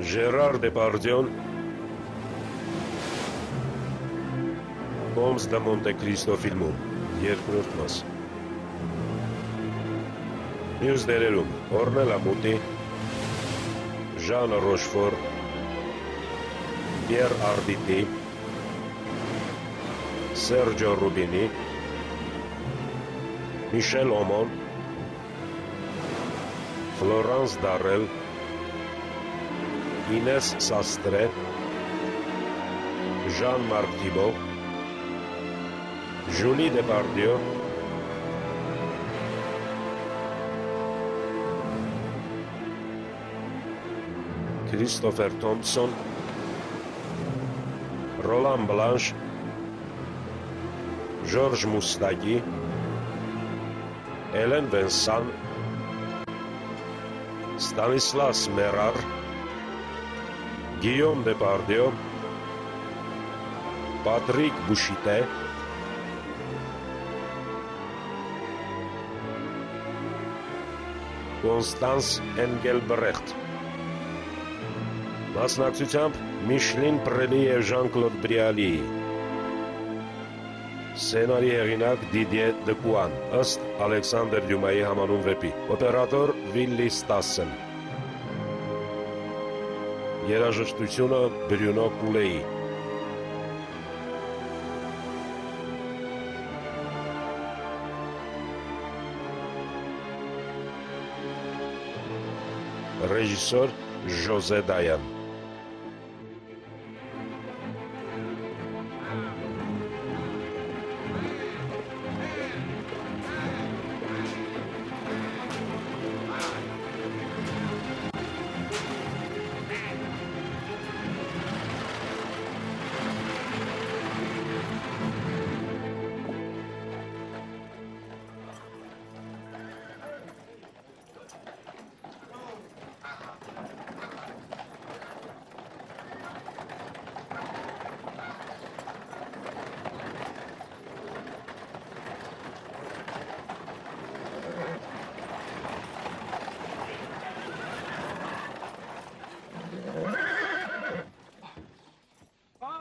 Gérard Depardieu, Comte de Monte Cristo ֆիլմում, երկրորդ մաս։ Մյուս դերերում Օրնելա Մուտի, Ժան Ռոշֆոր, Պիեր Արդիտի, Սերջո Ռուբինի, Միշել Օմոն, Ֆլորանս Դարել, Ինես Սաստրե, Ժան-Մարկ Թիբո, Julie Depardieu, Christopher Thompson, Roland Blanche, Georges Moustaki, Hélène Vincent, Stanislas Merar, Guillaume Depardieu, Patrick Bouchité, Կոնստանս Էնգելբրեխտ, մասնակցությամբ Միշլին Պրելի և Ժան-Կլոդ Բրիալիի, սցենարի հեղինակ Դիդիե Դկուան, ըստ Ալեքսանդր Դյումայի համանուն վեպի, օպերատոր Վիլլի Ստասսեն, երաժշտությունը Բրյունո Կուլեի։ Ռեժիսոր Ժոզե Դայան։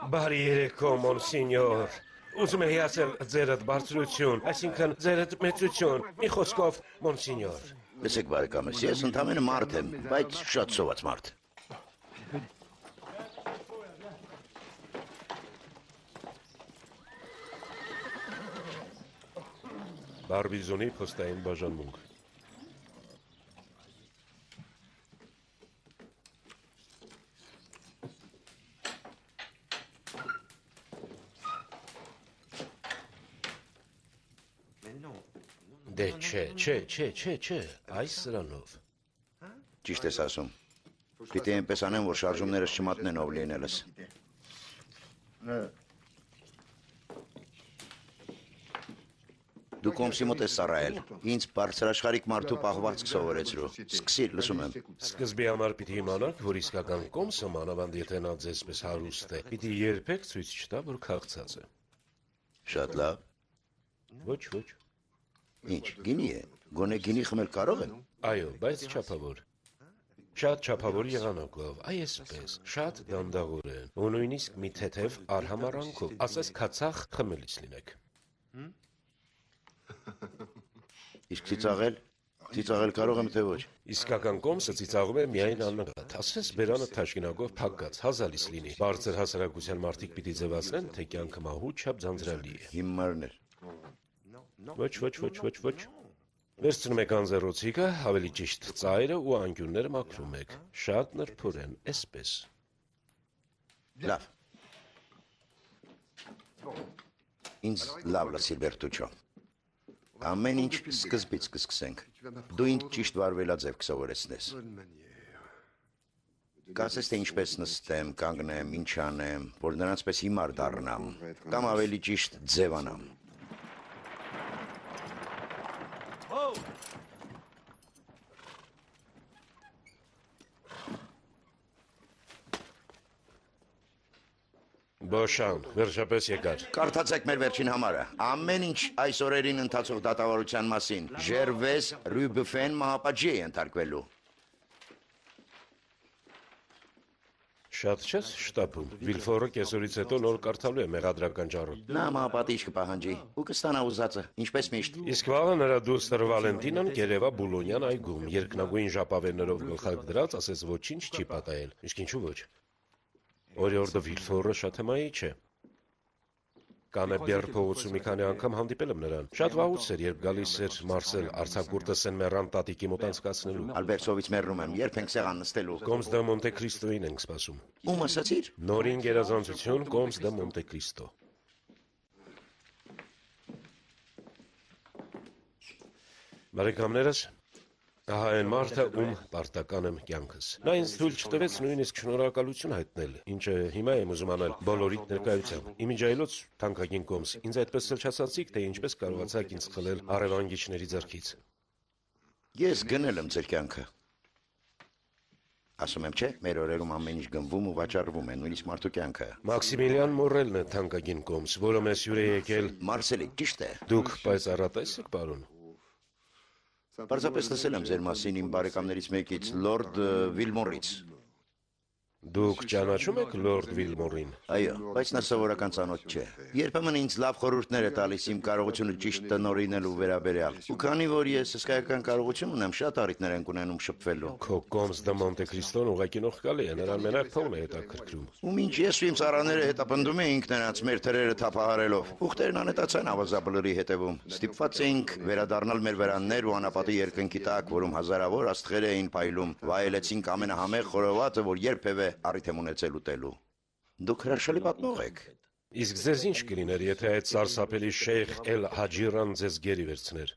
Բարի երեկո, մոնսինյոր, ուզում եմ հիացել ձերդ բարձրություն, այսինքն ձերդ մեծություն, մի խոսքով, մոնսինյոր։ Լսեք բարեկամս, ես ընդամենը մարդ եմ, բայց շատ սոված մարդ։ Բարբիզոնի փոստային բաժանմունք։ Դե չէ, այս սրանով։ Ճիշտ ես ասում։ Պիտի այնպես անեմ, որ շարժումներս չմատնեն ով լինելս։ Դու կոմսի մոտ ես ծառայել, ինձ բարձրաշխարհիկ մարդու պահվածք սովորեցրու։ Սկսիր, լսում եմ։ Սկզբի համար պիտի իմանաք, որ իսկական կոմսը, մանավանդ եթե նա ձեզպես հարուստ է, պիտի երբեք ցույց չտա, որ քաղցած է։ Շատ լավ։ Ոչ։ Ինչ, գինի է, գոնե գինի խմել կարող եմ։ Այո, բայց չափավոր։ Շատ չափավոր եղանակով, այսպես, շատ դանդաղորեն, ու նույնիսկ մի թեթև արհամարանքով, ասես քացախ խմելիս լինեք։ Իսկ ծիծաղել կարող եմ, թե ոչ։ Իսկական կոմսը ծիծաղում է միայն աննկատ, ասես բերանը թաշկինակով փակած, հազալիս լինի։ Բարձր հասարակության մարդիկ պիտի ձևացնեն, թե կյանքը մահու չափ ձանձրալի է։ Հիմարներ։ Ոչ։ Վերցնում եք անձեռոցիկը, ավելի ճիշտ ծայրը ու անկյունները մաքրում եք։ Շատ նրբորեն, այսպես։ Լավ։ Ինձ լավ լսիր, Բերտուչո։ Ամեն ինչ սկզբից կսկսենք։ Դու ինձ ճիշտ վարվելաձև կսովորեցնես։ Կասես, թե ինչպես նստեմ, կանգնեմ, ինչ անեմ, որ նրանց պես հիմար դառնամ, կամ ավելի ճիշտ ձևանամ։ Բոշան, վերջապես եկար։ Կարդացեք մեր վերջին համարը։ Ամեն ինչ այս օրերին ընթացող դատավարության մասին Ժերվես Ռյուբուֆեն մահապատժի է ենթարկվելու։ Շատ չես շտապում։ Վիլֆորը կեսօրից հետո նոր կարդալու է մեղադրական ճառը։ Նա մահապատիժ կպահանջի ու կստանա ուզածը, ինչպես միշտ։ Իսկ վաղը նրա դուստր Վալենտինան գերեվա Բուլոնյան այգում, երկնագույն ժապավեններով գլխարկ դրած, ասես ոչինչ չի պատահել։ Իսկ ինչու ոչ։ Օրիորդը Վիլֆորը շատ հմայի չէ։ Կանեբեր փողոցում մի քանի անգամ հանդիպել եմ նրան։ Շատ վաղուց էր, երբ գալիս էր Մարսել արձակուրդը Սեն-Մեռան տատիկի մոտ անցկացնելու։ Ալբերտովից մեռնում եմ, երբ ենք սեղան նստելու։ Կոմս դե Մոնտե Քրիստոին ենք սպասում։ Ում ասացիր։ Նորին գերազանցություն Կոմս դե Մոնտե Քրիստո։ Բարեկամներս, ահա այն մարդը, ում պարտական եմ կյանքս։ Նա ինձ թույլ չտվեց նույնիսկ շնորհակալություն հայտնել, ինչը հիմա եմ ուզում անել բոլորիդ ներկայությամբ։ Իմիջայլոց թանկագին Կոմս, ինձ այդպես էլ չասացիք, թե ինչպես կարողացաք ինձ խլել առևանգիչների ձեռքից։ Ես գնել եմ ձեր կյանքը։ Ասում եմ չէ, մեր օրերում ամեն ինչ գնվում ու վաճառվում է, նույնիսկ մարդու կյանքը։ Մաքսիմիլիան Մորելն է թանկագին Կոմս, որը մեզ հյուր է եկել։ Մարսելի, ճիշտ է։ Դուք պայծառատես եք, պարոն։ Պարզապես լսել եմ ձեր մասին իմ բարեկամներից մեկից, Լորդ Վիլմորից։ Դուք ճանաչում եք Լորդ Վիլմորին։ Այո, բայց նա սովորական ծանոթ չէ։ Երբեմն ինձ լավ խորհուրդներ է տալիս իմ կարողությունը ճիշտ տնօրինելու վերաբերյալ։ Ու քանի որ ես հսկայական կարողություն ունեմ, շատ առիթներ են ունենում շփվելու։ Քո Կոմս դե Մոնտե Քրիստոն ուղղակի նողկալի է, նրան մենակ փողն է հետաքրքրում։ Ու մինչ ես ու իմ ծառաները հետապնդում էինք նրանց մեր թրերը թափահարելով, ուխտերն անետացան ավազաբլրի հետևում։ Ստիպված էինք վերադառնալ մեր վրաններ ու անապատի երկնքի տակ, որում հազարավոր աստղեր էին փայլում։ Վայելեցինք ամենահամեղ խորովածը, որ երբևէ առիթ եմ ունեցել ուտելու։ Դուք հրաշալի պատմող եք։ Իսկ ձեզ ինչ կլիներ, եթե այդ սարսափելի Շեյխ Էլ-Հաջիրան ձեզ գերի վերցներ։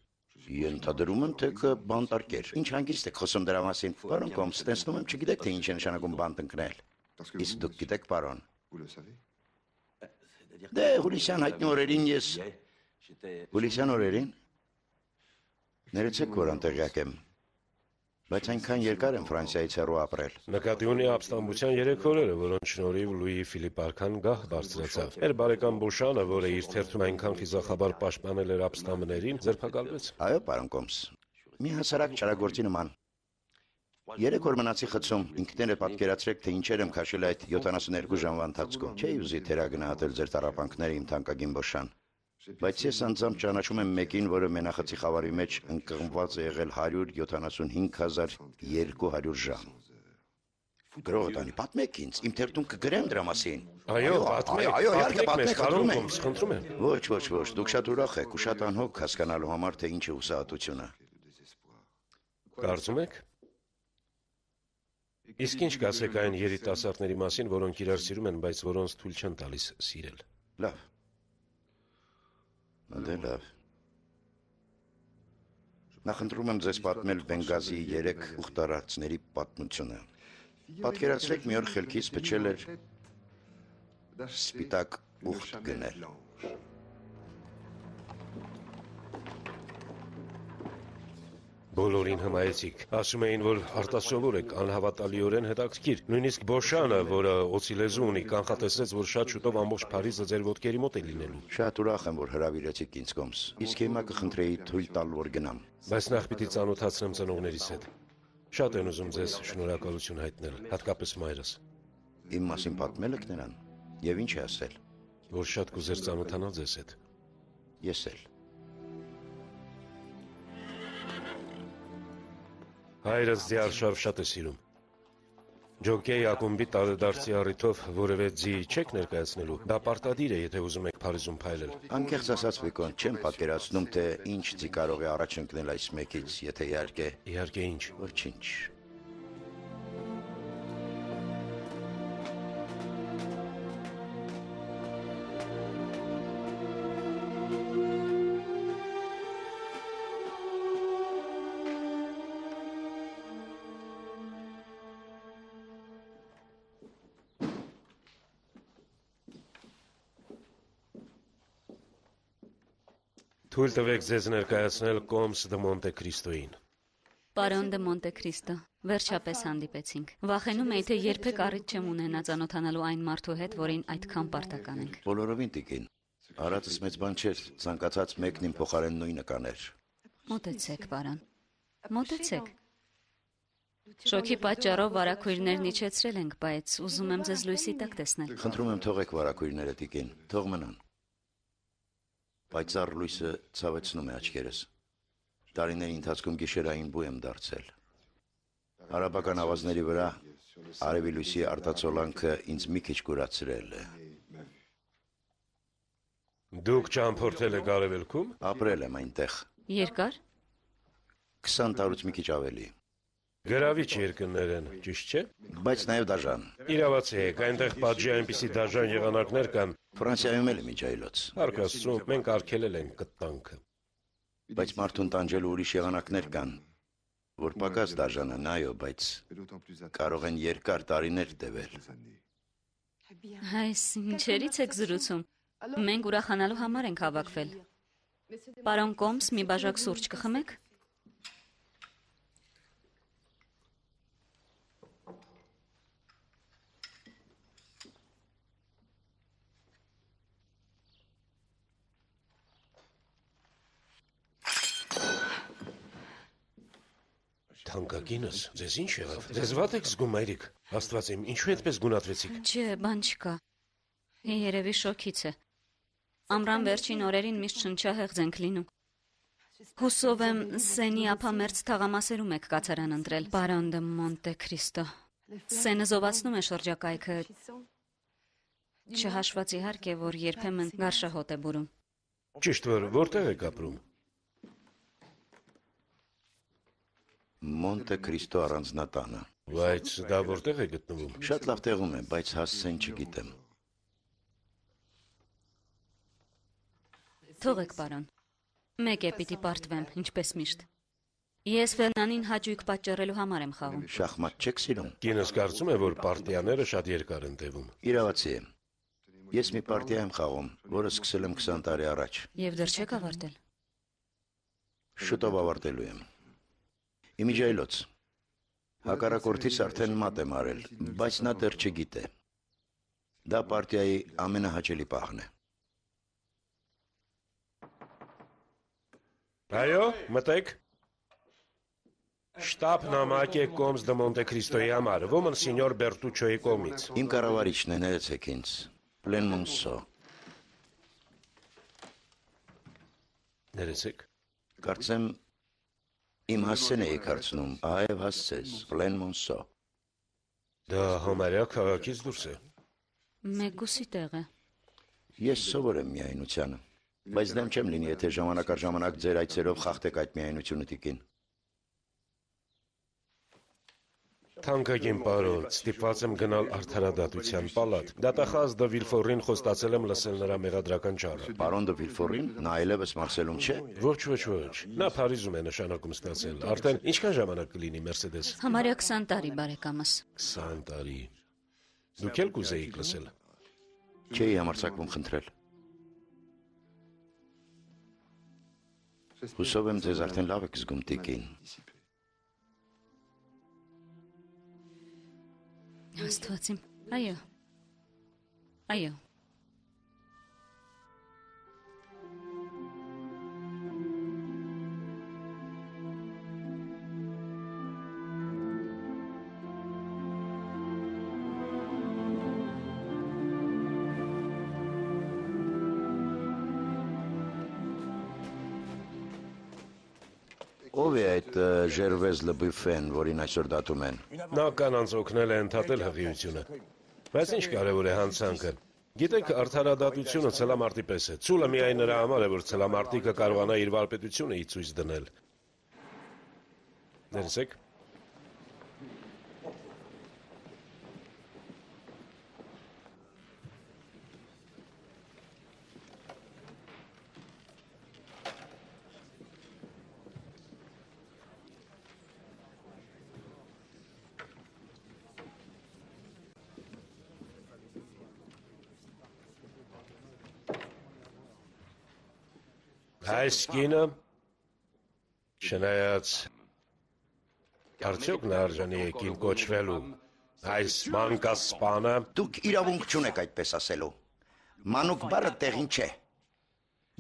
Ենթադրում եմ, թե կբանտարկեր։ Ինչ հանգիստ եք խոսում դրա մասին։ Պարոն Կոմս, տեսնում եմ, չգիտեք, թե ինչ է նշանակում բանտ ընկնել։ Իսկ դուք գիտեք, պարոն։ Դե հուլիսյան հայտնի օրերին ես։ Հուլիսյան օրերին։ Ներեցեք, որ անտեղյակ եմ։ Բայց այնքան երկար եմ Ֆրանսիայից հեռու ապրել։ Նկատի ունի ապստամբության 3 օրերը, որոնց շնորհիվ Լուի Ֆիլիպ արքան գահ բարձրացավ։ Մեր բարեկամ Բուշանը, որը իր թերթում այնքան խիզախաբար պաշտպանել էր ապստամբներին, ձերբակալվեց։ Այո, պարոն Կոմս։ Մի հասարակ ճարագործի նման։ 3 օր մնացի խցում, ինքներդ պատկերացրեք, թե ինչեր եմ քաշել այդ 72 ժամվա ընթացքում։ Չէի ուզի թերագնահատել ձեր տառապանքները, իմ թանկագին Բուշան։ Բայց ես անձամբ ճանաչում եմ մեկին, որը մենախցի խավարի մեջ ընկղմված է եղել 175,200 ժամ։ Գրողը տանի, պատմեք ինձ, իմ թերթում կգրեմ դրա մասին։ Այո, պատմեք մեզ, պարոն Կոմս, խնդրում եմ։ Ոչ, դուք շատ ուրախ եք ու շատ անհոգ հասկանալու համար, թե ինչ է հուսահատությունը։ Կարծում եք։ Իսկ ինչ կասեք այն երիտասարդների մասին, որոնք իրար սիրում են, բայց որոնց թույլ չեն տալիս սիրել։ Լավ։ Դե լավ։ Նախընտրում եմ ձեզ պատմել Բենգազիի 3 ուխտարածների պատմությունը։ Պատկերացրեք, մի օր խելքից փչել էր սպիտակ ուխտ գնել։ Բոլորին հմայեցիք։ Ասում էին, որ արտասովոր եք, անհավատալիորեն հետաքրքիր։ Նույնիսկ Բոշանը, որը օծի լեզու ունի, կանխատեսեց, որ շատ շուտով ամբողջ Փարիզը ձեր ոտքերի մոտ է լինելու։ Շատ ուրախ եմ, որ հրավիրեցիք ինձ Կոմս։ Իսկ հիմա կխնդրեի թույլ տալ, որ գնամ։ Բայց նախ պիտի ծանոթացնեմ ծնողներիս հետ։ Շատ են ուզում ձեզ շնորհակալություն հայտնել, հատկապես մայրս։ Իմ մասին պատմել եք նրան։ Եվ ինչ է ասել։ Որ շատ կուզեր ծանոթանալ ձեզ հետ։ Ես էլ։ Հայրս ձիարշավ շատ է սիրում։ Ջոկեյ ակումբի տարեդարձի առիթով որևէ ձի չեք ներկայացնելու։ Դա պարտադիր է, եթե ուզում եք Փարիզում փայլել։ Անկեղծ ասած, Վիկոն, չեմ պատկերացնում, թե ինչ ձի կարող է առաջ ընկնել այս մեկից, եթե իհարկե։ Իհարկե ինչ։ Ոչինչ։ Թույլ տվեք ձեզ ներկայացնել Կոմս դե Մոնտե Քրիստոին։ Պարոն դե Մոնտե Քրիստո, վերջապես հանդիպեցինք։ Վախենում էի, թե երբեք առիթ չեմ ունենա ծանոթանալու այն մարդու հետ, որին այդքան պարտական ենք։ Բոլորովին տիկին։ Արածս մեծ բան չէր, ցանկացած մեկն իմ փոխարեն նույնը կաներ։ Մոտեցեք, պարոն։ Մոտեցեք։ Շոքի պատճառով վարակույրներն իջեցրել ենք, բայց ուզում եմ ձեզ լույսի տակ տեսնել։ Խնդրում եմ թողեք վարակույրները տիկին, թող մնան։ Պայծառ լույսը ցավեցնում է աչքերս։ Տարիների ընթացքում գիշերային բու եմ դարձել։ Արաբական ավազների վրա արևի լույսի արտացոլանքը ինձ մի քիչ կուրացրել է։ Դուք ճամփորդել եք արևելքում։ Ապրել եմ այնտեղ Երկար։ 20 տարուց մի քիչ ավելի, Գրավիչ երկրներ են, ճիշտ չէ։ բայց նաև դաժան։ Իրավացի եք, այնտեղ պատժի այնպիսի դաժան եղանակներ կան։ Ֆրանսիայում էլ է միջայլոց, Հարկ Աստծո, մենք արգելել ենք կտանքը։ բայց մարդուն տանջելու ուրիշ եղանակներ կան, որ պակաս դաժանան, այո, բայց կարող են երկար տարիներ տևել։ Այս ինչերից եք զրուցում։ Մենք ուրախանալու համար ենք հավաքվել։ Պարոն Կոմս, մի բաժակ սուրճ կխմեք։ Թանկագինս, ձեզ ինչ եղավ։ Ձեզ վատ եք զգում, մայրիկ։ Աստված իմ, ինչու այդպես գունատվեցիք։ Չէ, բան չկա։ Երևի շոքից է։ Ամռան վերջին օրերին միշտ շնչահեղձ ենք լինում։ Հուսով եմ, Սենի ափամերձ թաղամասերում եք կացարան ընտրել, պարոն դե Մոնտե Քրիստո։ Սենը զովացնում է շրջակայքը, չհաշված իհարկե, որ երբեմն գարշահոտ է բուրում։ Ճիշտ որ որտեղ եք ապրում։ Մոնտե Քրիստո առանձնատանը։ Բայց դա որտեղ է գտնվում։ Շատ լավ տեղում է, բայց հասցեն չգիտեմ։ Թողեք, պարոն։ Մեկ է պիտի պարտվեմ, ինչպես միշտ։ Ես Ֆերնանին հաճույք պատճառելու համար եմ խաղում։ Շախմատ չեք սիրում։ Կինս կարծում է, որ պարտիաները շատ երկար են տևում։ Իրավացի է։ Ես մի պարտիա եմ խաղում, որը սկսել եմ 20 տարի առաջ։ Եվ դեռ չեք ավարտել։ Շուտով ավարտելու եմ։ Իմիջայլոց։ Հակառակորդից արդեն մատ եմ արել, բայց նա դեռ չգիտե։ Դա պարտիայի ամենահաճելի պահն է։ Այո, մտեք։ Շտաբ նամակ է Կոմս դե Մոնտե Քրիստոյի համար, ոմն սենյոր Բերտուչոյի կողմից։ Իմ կառավարիչն է, ներեցեք ինձ։ Պլենմոնսո։ Ներեցեք։ Կարծեմ իմ հասցեն էիք հարցնում, այև հասցես, Պլենմոնսո։ Դա համարյա քաղաքից դուրս է։ Մեկուսի տեղ է։ Ես սովոր եմ միայնությանը, բայց դեմ չեմ լինի, եթե ժամանակ առ ժամանակ ձեր այցերով խախտեք այդ միայնությունը տիկին։ Թանկագին պարոն, ստիպված եմ գնալ արդարադատության պալատ։ Դատախազ դե Վիլֆորին խոստացել եմ լսել նրա մեղադրական ճառը։ Պարոն դե Վիլֆորին, նա այլևս Մարսելում չէ։ Ոչ։ Նա Փարիզում է նշանակում ստացել։ Արդեն ինչքան ժամանակ կլինի Մերսեդես։ Համարյա 20 տարի, բարեկամս։ 20 տարի։ Դուք ել կուզեիք լսել։ Չէի համարձակվում խնդրել։ Հուսով եմ ձեզ արդեն լավ եք զգում տիկին։ Աստված իմ, այո, այո։ Ով է այդ Ժերվեզ Լբիֆեն, որին այսօր դատում են։ Նա կանանց օգնել է ընդհատել հղիությունը։ Բայց ինչ կարևոր է հանցանքը։ Գիտեք, արդարադատությունը ցելամարտի պես է։ Ցուլը միայն նրա համար է, որ ցելամարտիկը կարողանա իր վարպետությունը ի ցույց դնել։ Ներեցեք։ Այս կինը, չնայած արդյոք նա արժանի է կին կոչվելու, այս մանկասպանը։ Դուք իրավունք չունեք այդպես ասելու։ Մանուկ բառը տեղին չէ։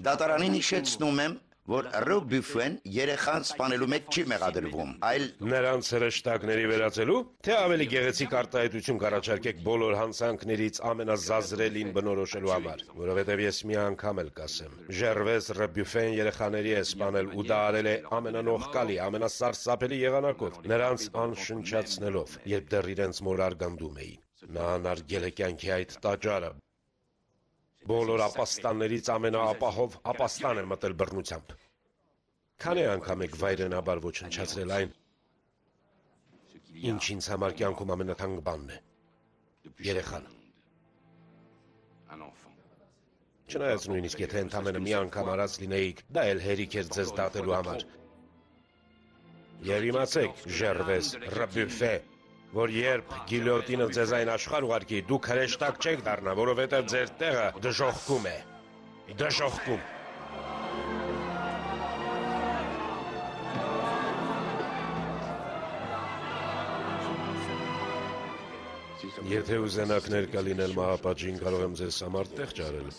Դատարանին հիշեցնում եմ, որ Ռոբյուֆեն երեխան սպանելու մեջ չի մեղադրվում, այլ Նրանց հրեշտակների վերածելու, թե ավելի գեղեցիկ արտահայտություն կառաջարկեք բոլոր հանցանքներից ամենազազրելին բնորոշելու համար, որովհետև ես մի անգամ էլ կասեմ. Ժերվես Ռոբյուֆեն երեխաների է սպանել ու դա արել է ամենանողկալի, ամենասարսափելի եղանակով, նրանց անշնչացնելով, երբ դեռ իրենց մոր արգանդում էին։ Նա նարգել է կյանքի այդ տաճարը։ Բոլոր ապաստաններից ամենաապահով ապաստան է մտել բռնությամբ։ Քանի անգամ եք վայրենաբար ոչնչացրել այն, ինչ ինձ համար կյանքում ամենաթանկ բանն է։ Երեխան։ Չնայած նույնիսկ եթե ընդամենը մի անգամ արած լինեիք, դա էլ հերիք էր ձեզ դատելու համար։ Եվ իմացեք, Ժերվես Ռոբյուֆե, որ երբ գիլյոտինը ձեզ այն աշխարհ ուղարկի, դուք հրեշտակ չեք դառնա, որովհետև ձեր տեղը դժոխքում է։ Դժոխքում։ Եթե ուզենաք ներկա լինել մահապատժին, կարող եմ ձեզ համար տեղ ճարել,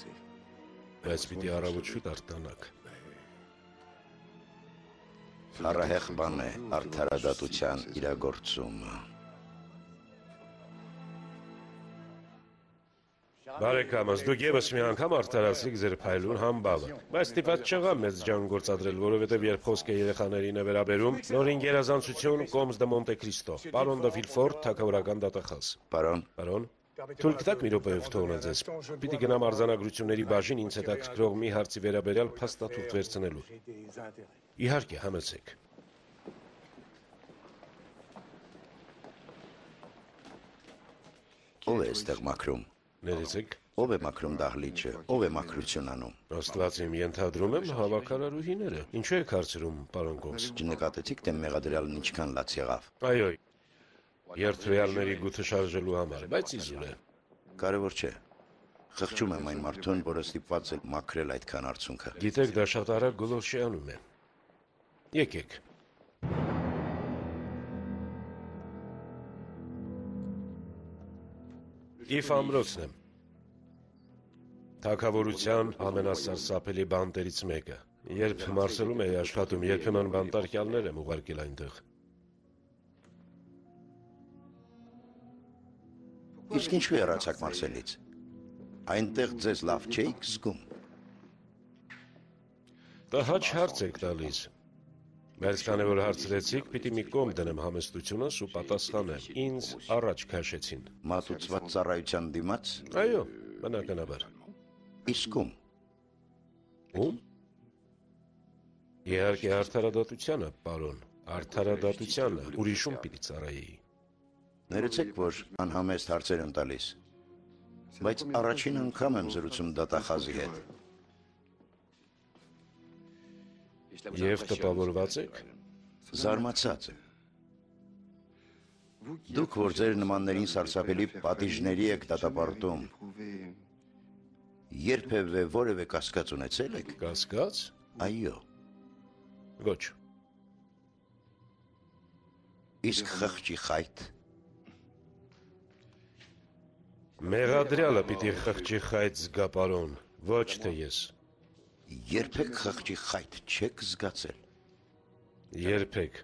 բայց պիտի առավոտ շուտ արտանաք։ Առահեղ բան է արդարադատության իրագործումը։ Բարեկամս, դուք ևս մի անգամ արդարացրիք ձեր փայլուն համբավը, բայց ստիպված չեղա մեծ ջան գործադրել, որովհետև երբ խոսքը երեխաներին է վերաբերում, նորին գերազանցություն Կոմս դե Մոնտե Քրիստո, պարոն դե Վիլֆորտ, թագավորական դատախազ։ Պարոն, Թույլ կտաք մի րոպեով թողնել ձեզ։ Պիտի գնամ արձանագրությունների բաժին ինձ հետաքրքրող մի հարցի վերաբերյալ փաստաթուղթ վերցնելու։ Իհարկե, համեցեք։ ով է այստեղ մաքրում։ Ներեցեք։ Ով է մաքրում դահլիճը, ով է մաքրություն անում։ Աստված իմ, ենթադրում եմ հավաքարարուհիները։ Ինչու եք հարցրում, պարոն Կոմս։ Չնկատեցիք, թե մեղադրյալն ինչքան լաց եղավ։ Այո, երթվեալների գութը շարժելու համար, բայց իզուր է։ Կարևոր չէ։ Խղճում եմ այն մարդուն, որը ստիպված է մաքրել այդքան արցունքը։ Գիտեք, դա շատ արագ գոլորշիանում է։ Եկեք։ Իվ ամրոցն եմ։ Թագավորության ամենասարսափելի բանտերից մեկը։ Երբ Մարսելում էի աշխատում, երբեմն բանտարկյալներ եմ ուղարկել այնտեղ։ Իսկ ինչու եռացաք Մարսելից։ Այնտեղ ձեզ լավ չէիք զգում։ Տհաճ հարց եք տալիս։ Բայց քանի որ հարցրեցիք, պիտի մի կողմ դնեմ համեստությունս ու պատասխանեմ։ Ինձ առաջ քաշեցին։ Մատուցված ծառայության դիմաց։ Այո, բնականաբար։ Իսկ ում։ Ում։ Իհարկե արդարադատությանը, պարոն, արդարադատությանը, ուրիշում պիտի ծառայեի։ Ներեցեք, որ անհամեստ հարցեր եմ տալիս, բայց առաջին անգամ եմ զրուցում դատախազի հետ։ Եվ տպավորված եք։ Զարմացած եմ։ Դուք, որ ձեր նմաններին սարսափելի պատիժների եք դատապարտում, երբևէ որևէ կասկած ունեցել եք։ Կասկած։ Այո։ Ոչ։ Իսկ խղճի խայտ։ Մեղադրյալը պիտի խղճի խայտ զգա, պարոն, ոչ թե ես։ Երբեք խղճի խայտ չեք զգացել։ Երբեք։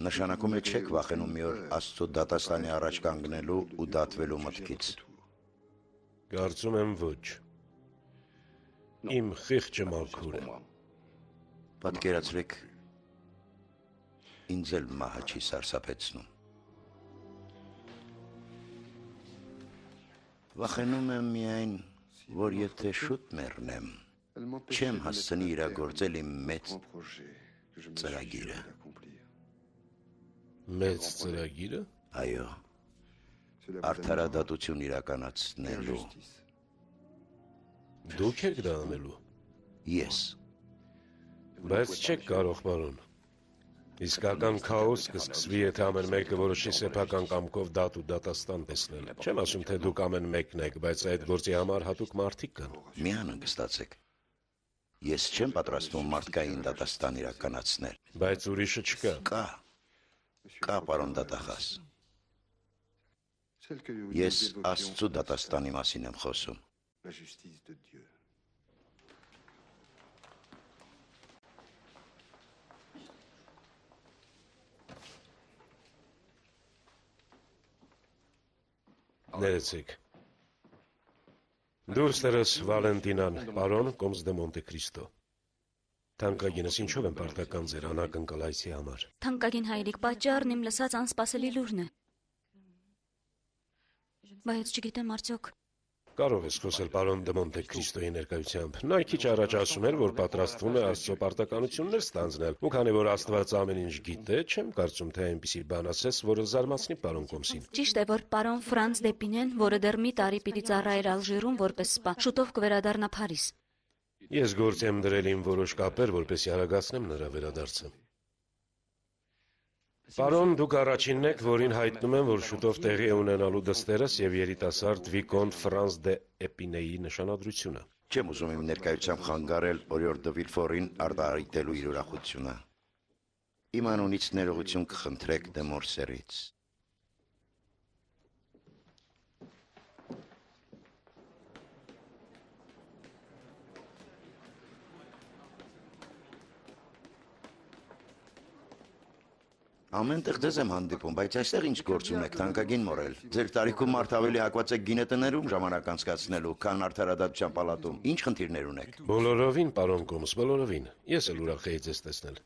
Նշանակում է չեք վախենում մի օր Աստծո դատաստանի առաջ կանգնելու ու դատվելու մտքից։ Կարծում եմ ոչ։ Իմ խիղճը մաքուր է։ Պատկերացրեք, ինձ էլ մահը չի սարսափեցնում։ Վախենում եմ միայն, որ եթե շուտ մեռնեմ, չեմ հասցնի իրագործել իմ մեծ ծրագիրը։ Մեծ ծրագիրը։ Այո, արդարադատություն իրականացնելու։ Դուք եք դա անելու։ Ես։ Բայց չեք կարող, պարոն։ Իսկական քաոս կսկսվի, եթե ամեն մեկը որոշի սեփական կամքով դատ ու դատաստան տեսնել։ Չեմ ասում, թե դուք ամեն մեկն եք, բայց այդ գործի համար հատուկ մարդիկ կան։ Մի անհանգստացեք։ Ես չեմ պատրաստվում մարդկային դատաստան իրականացնել։ Բայց ուրիշը չկա։ Կա, պարոն դատախազ։ Ես Աստծո դատաստանի մասին եմ խոսում։ Ներեցեք։ Դուրսերս Վալենտինան, պարոն Կոմս դե Մոնտե Քրիստո։ Թանկագինս ինչով եմ պարտական ձեր անակնկալայցի համար։ Թանկագին հայրիկ, պատճառն իմ լսած անսպասելի լուրն է։ Բայց չգիտեմ արդյոք։ Կարող ես խոսել պարոն դե Մոնտե Քրիստոյի ներկայությամբ։ Նա քիչ առաջ ասում էր, որ պատրաստվում է Աստծո պարտականություններ ստանձնել։ Ու քանի որ Աստված ամեն ինչ գիտե, չեմ կարծում, թե այնպիսի բան ասես, որը զարմացնի պարոն Կոմսին։ Ճիշտ է, որ պարոն Ֆրանց Դեպինեն, որը դեռ մի տարի պիտի ծառայեր Ալժիրում որպես սպա, շուտով կվերադառնա Փարիզ։ Ես գործ եմ դրել իմ որոշ կապեր, որպեսզի արագացնեմ նրա վերադարձը։ Պարոն, դուք առաջինն եք, որին հայտնում եմ, որ շուտով տեղի է ունենալու դստերս եւ երիտասարդ Վիկոնտ Ֆրանց դե Էպինեի նշանադրությունը։ Չեմ ուզում իմ ներկայությամբ խանգարել Օրիոր դե Վիլֆորին արտահայտելու իր ուրախությունը։ Իմ անունից ներողություն կխնդրեք դե Մորսերից։ Ամենտեղ ձեզ եմ հանդիպում, բայց այստեղ ինչ գործ ունեք, թանկագին մորել։ Ձեր տարիքում մարդ ավելի հակված եք գինետներում ժամանակ անցկացնելու, քան արդարադատության պալատում։ Ինչ խնդիրներ ունեք։ Բոլորովին, պարոն Կոմս, բոլորովին։ Ես էլ ուրախ էի ձեզ տեսնել։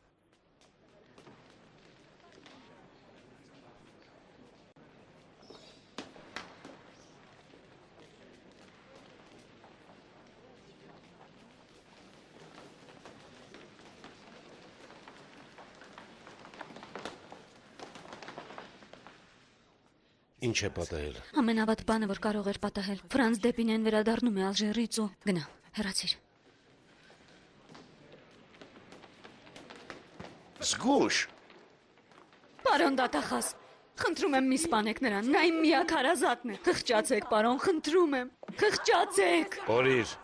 Ինչ է պատահել։ Ամենավատ բանը, որ կարող էր պատահել։ Ֆրանց Դեպինեն վերադառնում է Ալժիրից ու գնա, հեռացիր։ Զգուշ։ Պարոն դատախազ, խնդրում եմ մի սպանեք նրան, նա իմ միակ հարազատն է։ Խղճացեք, պարոն, խնդրում եմ։ Խղճացեք։ Օրիր։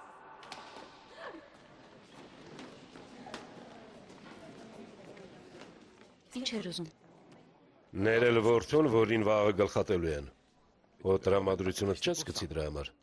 Ինչ էր ուզում։ Ներել որդուն, որին վաղը գլխատելու են։ Ու տրամադրությունը չես գցի դրա համար։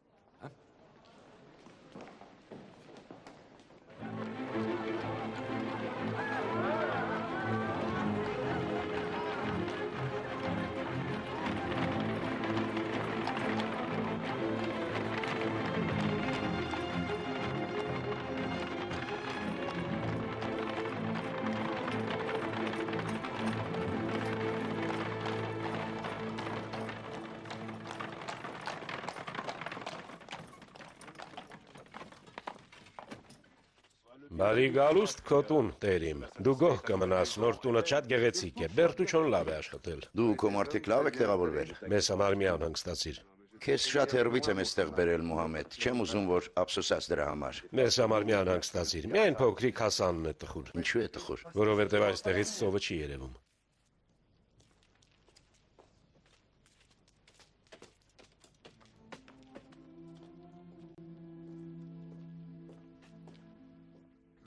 Բարի գալուստ քո տուն, տերիմ։ Դու գոհ կմնաս, նոր տունը շատ գեղեցիկ է, Բերտուչոն լավ է աշխատել։ Դու քո մարդիկ լավ եք տեղավորվել։ Մեզ համար մի անհանգստացիր։ Քեզ շատ հեռվից եմ այստեղ բերել Մուհամեդ։ Չեմ ուզում, որ ափսոսած դրա համար։ Մեզ համար մի անհանգստացիր։ Միայն փոքրիկ Հասանն է տխուր։ Ինչու է տխուր։ Որովհետև այստեղից ծովը չի երևում։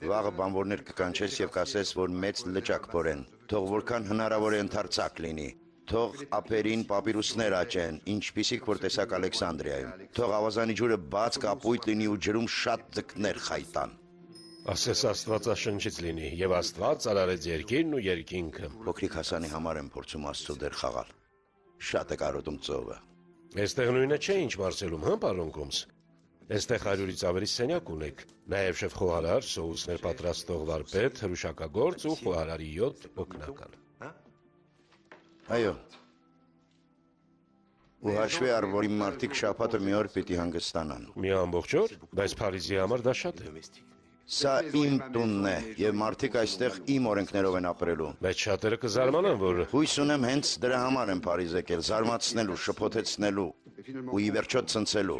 Վաղը բանվորներ կկանչես եւ կասես, որ մեծ լճակ փորեն։ Թող որքան հնարավոր է ընդարձակ լինի։ Թող ափերին պապիրուսներ աճեն, ինչպիսիք որ տեսակ Ալեքսանդրիայում։ Թող ավազանի ջուրը բաց կապույտ լինի ու ջրում շատ ձկներ խայտան։ Ասես Աստվածաշնչից լինի, եւ Աստված արարեց երկիրն ու երկինքը։ Փոքրիկ Հասանի համար եմ փորձում Աստծո դեր խաղալ։ Շատ է կարոտում ծովը։ Այստեղ նույնը չէ, ինչ Մարսելում, հա, պարոն Կոմս։ Այստեղ 100-ից ավելի սենյակ ունեք, նաև շեֆ խոհարար, սոուսներ պատրաստող վարպետ, հրուշակագործ ու խոհարարի 7 օգնական։ Այո։ Ու հաշվի առ, որ իմ մարդիկ շաբաթը մի օր պիտի հանգստանան։ Մի ամբողջ օր, բայց Փարիզի համար դա շատ է։ Սա իմ տունն է, եւ մարդիկ այստեղ իմ օրենքներով են ապրելու։ Բայց շատերը կզարմանան, որ Հույս ունեմ հենց դրա համար եմ Փարիզ եկել, զարմացնելու, շփոթեցնելու ու ի վերջո ցնցելու։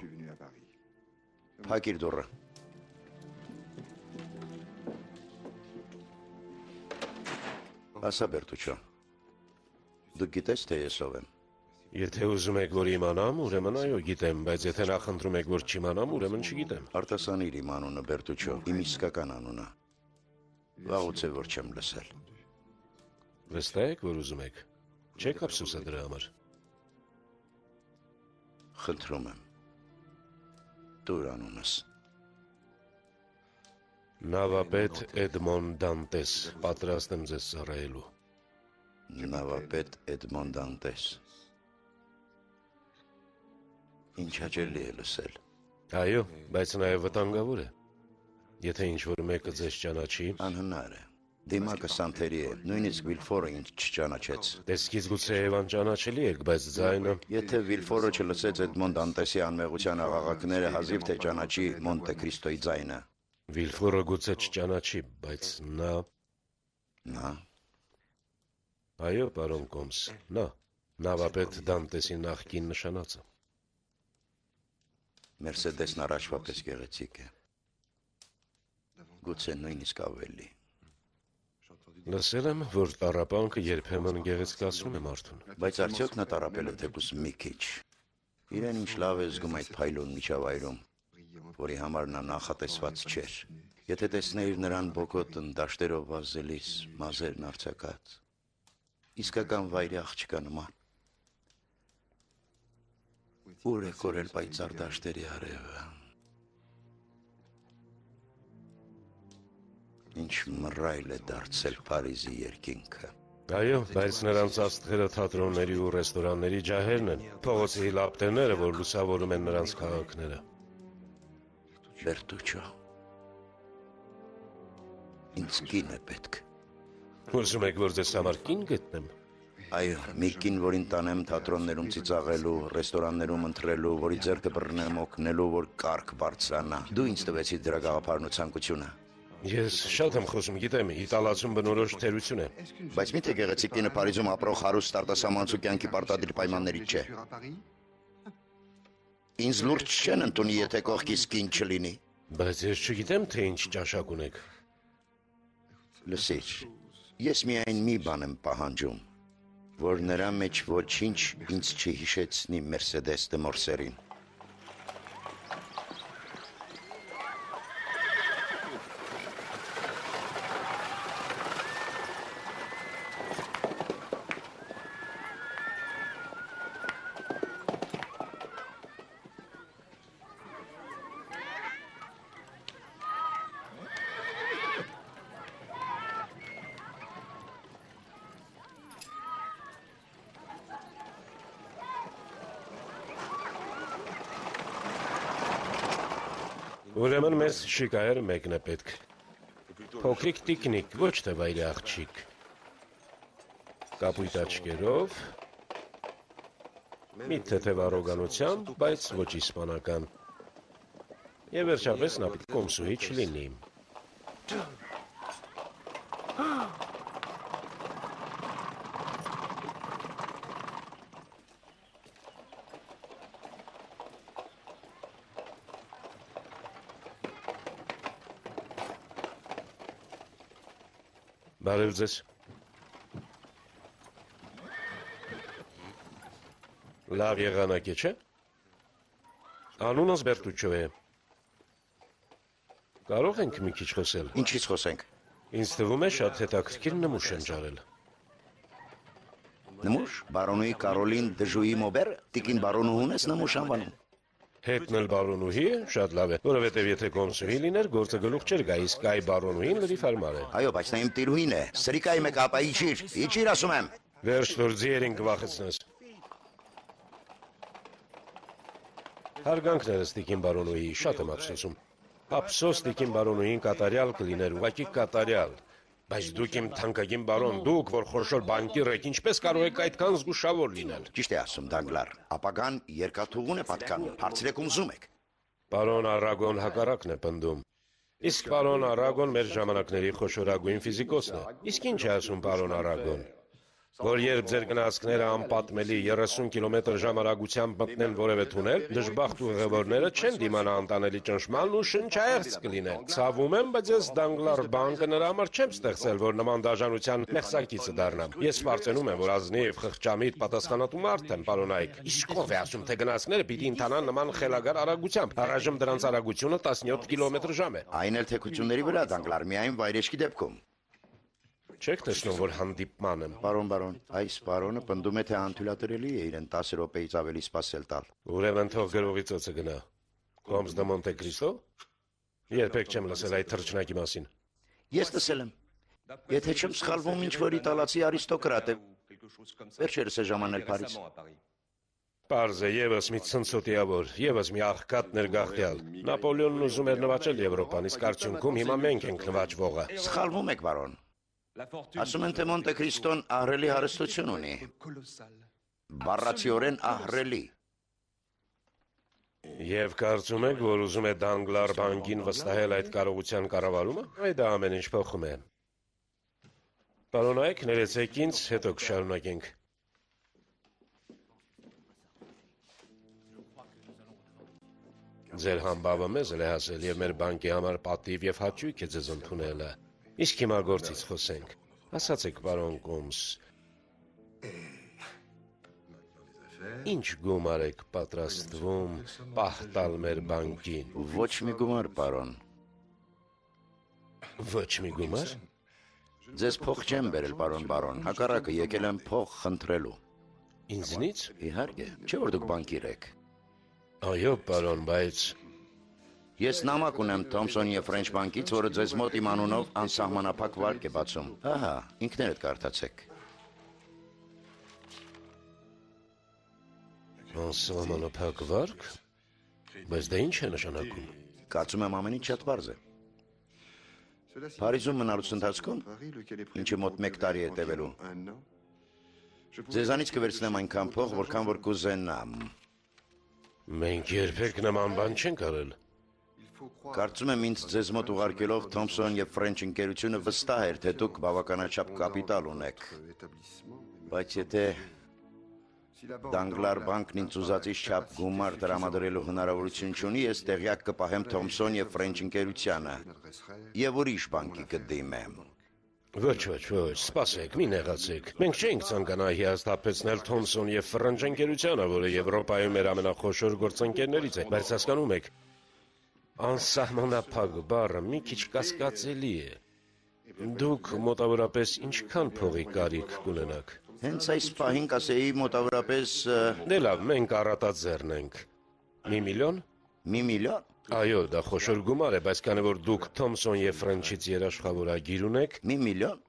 Փակիր դուռը։ Ասա Բերտուչո։ Դու գիտես, թե ես ով եմ։ եթե ուզում եք, որ իմանամ, ուրեմն այո, գիտեմ, բայց եթե նախընտրում եք, որ չիմանամ, ուրեմն չգիտեմ։ Արտասանիր իմ անունը, Բերտուչո, իմ իսկական անունը։ Վաղուց է, որ չեմ լսել։ Վստահ եք, որ ուզում եք։ Չեք ափսոսա դրա համար։ Խնդրում եմ։ Տուր անունս։ Նավապետ Էդմոն Դանտես, պատրաստ եմ ձեզ ծառայելու։ Նավապետ Էդմոն Դանտես։ Ինչ հաճելի է լսել։ Այո, բայց նաև վտանգավոր է։ Եթե ինչ-որ մեկը ձեզ ճանաչի, Անհնար է։ Դիմակը սանթերի է, նույնիսկ Վիլֆորը ինձ չճանաչեց։ տեսքից գուցե եւ անճանաչելի եք, բայց ձայնը Եթե Վիլֆորը չլսեց Էդմոնդ Դանտեսի անմեղության աղաղակները, հազիվ թե ճանաչի Մոնտե Քրիստոյի ձայնը։ Վիլֆորը գուցե չճանաչի, բայց նա Նա Այո, պարոն Կոմս, նա նավապետ Դանտեսի նախկին նշանածը։ Մերսեդեսն առաջվա պես գեղեցիկ է։ Գուցե նույնիսկ ավելի։ Լսել եմ, որ տառապանքը երբեմն գեղեցկացնում է մարդուն։ Բայց արդյոք նա տառապել է թեկուզ մի քիչ։ Իրեն ինչ լավ է զգում այդ փայլուն միջավայրում, որի համար նա նախատեսված չէր։ Եթե տեսնեիր նրան բոկոտն դաշտերով վազելիս, մազերն արձակած, իսկական վայրի աղջկա նման։ Ուր է կորել պայծառ դաշտերի արևը։ Ինչ մռայլ է դարձել Փարիզի երկինքը։ Այո, բայց նրանց աստղերը թատրոնների ու ռեստորանների ջահերն են, փողոցի լապտերները, որ լուսավորում են նրանց քաղաքները։ Բերտուչո։ Ինձ կին է պետք։ Ուզում եք, որ ձեզ համար կին գտնեմ։ Այո, մի կին, որին տանեմ թատրոններում ծիծաղելու, ռեստորաններում ընթրելու, որի ձեռքը բռնեմ օգնելու, որ կարգ բարձրանա։ Դու ինձ տվեցիր դրա գաղափարն ու ցանկությունը։ Ես շատ եմ խոսում, գիտեմ, իտալացում բնորոշ թերություն է։ Բայց մի՞թե գեղեցիկ կինը Փարիզում ապրող հարուստ արտասահմանցու կյանքի պարտադիր պայմաններից չէ։ Ինձ լուրջ չեն ընդունի, եթե կողքիս կին չլինի։ Բայց ես չգիտեմ, թե ինչ ճաշակ ունեք։ Լսիր, ես միայն մի բան եմ պահանջում, որ նրա մեջ ոչինչ ինձ չհիշեցնի Մերսեդես դե Մորսերին։ Ուրեմն մեզ շիկայերը մեկն է պետք։ Փոքրիկ տիկնիկ, ոչ թե վայրի աղջիկ։ Կապույտ աչքերով, մի թեթև առոգանությամբ, բայց ոչ իսպանական։ Եվ վերջապես նա պիտի կոմսուհի չլինի։ Բարև ձեզ։ Լավ եղանակ է, չէ՞։ Անունս Բերտուչո է։ Կարող ենք մի քիչ խոսել։ Ինչից խոսենք։ Ինձ թվում է շատ հետաքրքիր նմուշ են ջարել։ Նմուշ, բարոնուհի Կարոլին Դժուի Մոբեր, տիկին բարոնուհուն ես նմուշ անվանում։ Հետնել բարոնուհի է, շատ լավ է, որովհետև եթե կոմսուհի լիներ, գործը գլուխ չէր գա, իսկ այ բարոնուհին լրիվ հարմար է։ Այո, բայց նա իմ տիրուհին է։ Սրիկայի մեկ ապա իջիր ասում եմ։ Վերջ որ ձիերին կվախեցնես։ Հարգանքներս տիկին բարոնուհի, շատ եմ ափսոսում։ Ափսոս տիկին բարոնուհին կատարյալ կլիներ, ուղղակի կատարյալ։ Բայց դուք իմ թանկագին բարոն, դուք, որ խորշոր բանկիր եք, ինչպես կարող եք այդքան զգուշավոր լինել։ Ճիշտ է ասում Դանգլար, ապագան երկաթուղուն է պատկանում, հարցրեք ումզում եք։ Պարոն Արագոն հակառակն է պնդում։ Իսկ պարոն Արագոն մեր ժամանակների խոշորագույն ֆիզիկոսն է։ Իսկ ինչ է ասում պարոն Արագոն։ Որ երբ ձեր գնացքները անպատմելի 30 կմ/ժ արագությամբ մտնեն որևէ թունել, դժբախտ ուղևորները չեն դիմանա անտանելի ճնշմանն ու շնչահեղձ կլինեն։ Ցավում եմ, բայց ես Դանգլար բանկը նրա համար չեմ ստեղծել, որ նման դաժանության մեղսակիցը դառնամ։ Ես սպառծենում եմ, որ ազնիվ, խղճամիտ, պատասխանատու մարդ եմ, պարոն Այք։ Իսկ ով է ասում, թե գնացքները պիտի ընթանան նման խելագար արագությամբ։ Առայժմ դրանց արագությունը 17 կմ/ժ է։ Այն էլ թեքությունների վրա Դանգլար, միայն վայրեջքի դեպքում։ Չեք տեսնում, որ հանդիպման եմ։ Պարոն, այս պարոնը պնդում է, թե անթույլատրելի է իրեն 10 րոպեից ավելի սպասել տալ։ Ուրեմն թող գրողի ծոցը գնա։ Կոմս դե Մոնտե Քրիստո։ Երբեք չեմ լսել այդ թռչնակի մասին։ Ես լսել եմ։ Եթե չեմ սխալվում, ինչ որ իտալացի արիստոկրատ է։ Վերջերս է ժամանել Փարիզ։ Պարզ է եւս մի ցնցոտիավոր, եւս մի աղքատ ներգաղթյալ։ Նապոլեոնն ուզում էր նվաճել Եվրոպան, իսկ արդյունքում հիմա մենք ենք նվաճվողը։ Սխալվում եք, բարոն։ Ասում են, թե Մոնտե Քրիստոն ահռելի հարստություն ունի։ Բառացիորեն ահռելի։ Եվ կարծում եք, որ ուզում է Դանգլար բանկին վստահել այդ կարողության կառավարումը, այ դա ամեն ինչ փոխում է։ Պարոնայք, ներեցեք ինձ, հետո կշարունակենք։ Ձեր համբավը մեզ էլ է հասել եւ մեր բանկի համար պատիվ եւ հաճույք է ձեզ ընդունելը։ Իսկ հիմա գործից խոսենք։ Ասացեք, պարոն Կոմս, ինչ գումար եք պատրաստվում պահտալ մեր բանկին։ Ոչ մի գումար, պարոն։ Ոչ մի գումար։ Ձեզ փող չեմ բերել, բարոն, հակառակը եկել եմ փող խնդրելու։ Ինձնից։ Իհարկե, չէ՞ որ դուք բանկիր եք։ Այո, պարոն, բայց Ես նամակ ունեմ Թոմսոն եւ Ֆրենչ բանկից, որը ձեզ մոտ իմ անունով անսահմանափակ վարկ է բացում։ Ահա, ինքներդ կարդացեք։ անսահմանափակ վարկ։ Բայց դա ինչ է նշանակում։ Կարծում եմ ամեն ինչ շատ պարզ է։ Փարիզում մնալուց ընթացքում, ինչը մոտ 1 տարի է տևելու, ձեզանից կվերցնեմ այնքան փող, որքան որ կուզենամ։ Մենք երբեք նման բան չենք արել։ Կարծում եմ ինձ ձեզ մոտ ուղարկելով Թոմսոն եւ Ֆրենչ ընկերությունը վստահ էր, թե դուք բավականաչափ կապիտալ ունեք։ Բայց եթե Դանգլար բանկն ինձ ուզածից չափ գումար տրամադրելու հնարավորություն չունի, ես տեղյակ կպահեմ Թոմսոն եւ Ֆրենչ ընկերությանը եւ ուրիշ բանկի կդիմեմ։ Ոչ, սպասեք, մի նեղացեք։ Մենք չենք ցանկանա հիասթափեցնել Թոմսոն եւ Ֆրենչ ընկերությանը, որը Եվրոպայում մեր ամենախոշոր գործընկերներից է, բայց հասկանում եք, անսահմանափակ բառը մի քիչ կասկածելի է։ Դուք մոտավորապես ինչքան փողի կարիք կունենաք։ Հենց այս պահին կասեի մոտավորապես Դե լավ, մենք առատաձեռն ենք։ 1 միլիոն։ 1 միլիոն։ Այո, դա խոշոր գումար է, բայց քանի որ դուք Թոմսոն եւ Ֆրենչից երաշխավորագիր ունեք, 1 միլիոն։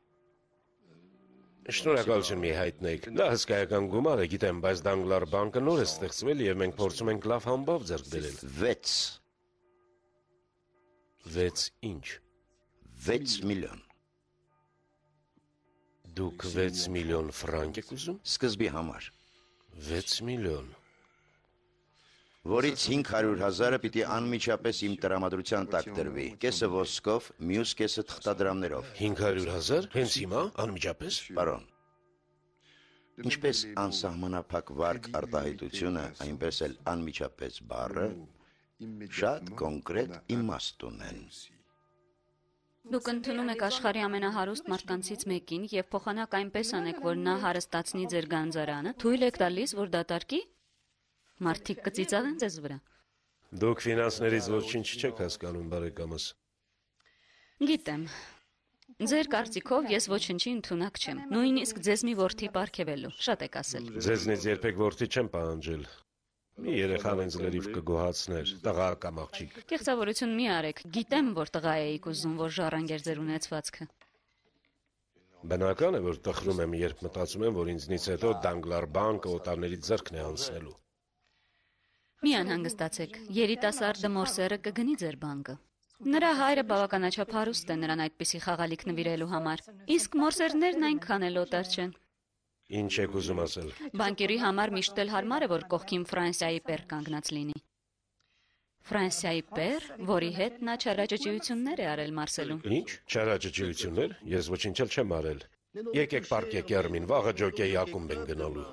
Շնորհակալություն մի հայտնեք։ Դա հսկայական գումար է, գիտեմ, բայց Դանգլար բանկը նոր է ստեղծվել եւ մենք փորձում ենք լավ համբավ ձեռք բերել։ 6 6 ինչ։ 6 միլիոն։ Դուք 6 միլիոն ֆրանկ եք ուզում։ Սկզբի համար։ 6 միլիոն։ Որից 500,000-ը պիտի անմիջապես իմ տրամադրության տակ դրվի։ Կեսը ոսկով, մյուս կեսը թղթադրամներով։ 500,000։ Հենց հիմա, անմիջապես։ Պարոն, ինչպես անսահմանափակ վարկ արտահայտությունը, այնպես էլ անմիջապես բառը շատ կոնկրետ իմաստ ունեն։ Դուք ընդունում եք աշխարհի ամենահարուստ մարդկանցից մեկին եւ փոխանակ այնպես անեք, որ նա հարստացնի ձեր գանձարանը, թույլ եք տալիս, որ դատարկի։ Մարդիկ կծիծաղեն ձեզ վրա։ Դուք ֆինանսներից ոչինչ չեք հասկանում, բարեկամս։ Գիտեմ։ Ձեր կարծիքով ես ոչինչի ընդունակ չեմ։ Նույնիսկ ձեզ մի որդի պարգևելու, շատ եք ասել։ Ձեզնից երբեք որդի չեմ պահանջել։ Մի երեխան ինձ լրիվ կգոհացներ, տղա կամ աղջիկ։ Կեղծավորություն մի արեք։ Գիտեմ, որ տղա էիք ուզում, որ ժառանգեր ձեր ունեցվածքը։ Բնական է, որ տխրում եմ, երբ մտածում եմ, որ ինձնից հետո Դանգլար բանկը օտարների ձեռքն է անցնելու։ Մի անհանգստացեք, երիտասարդը Մորսերը կգնի ձեր բանկը։ Նրա հայրը բավականաչափ հարուստ է նրան այդպիսի խաղալիք նվիրելու համար, իսկ Մորսերներն այնքան էլ օտար չեն։ Ինչ եք ուզում ասել։ Բանկերի համար միշտ էլ հարմար է, որ կողքին Ֆրանսիայի պեր կանգնած լինի։ Ֆրանսիայի պեր, որի հետ նա չարաճճիություններ է արել Մարսելում։ Ինչ, չարաճճիություններ։ Ես ոչինչ էլ չեմ արել։ Եկեք պարկեք Երմին, վաղը ջոկեի ակումբ են գնալու։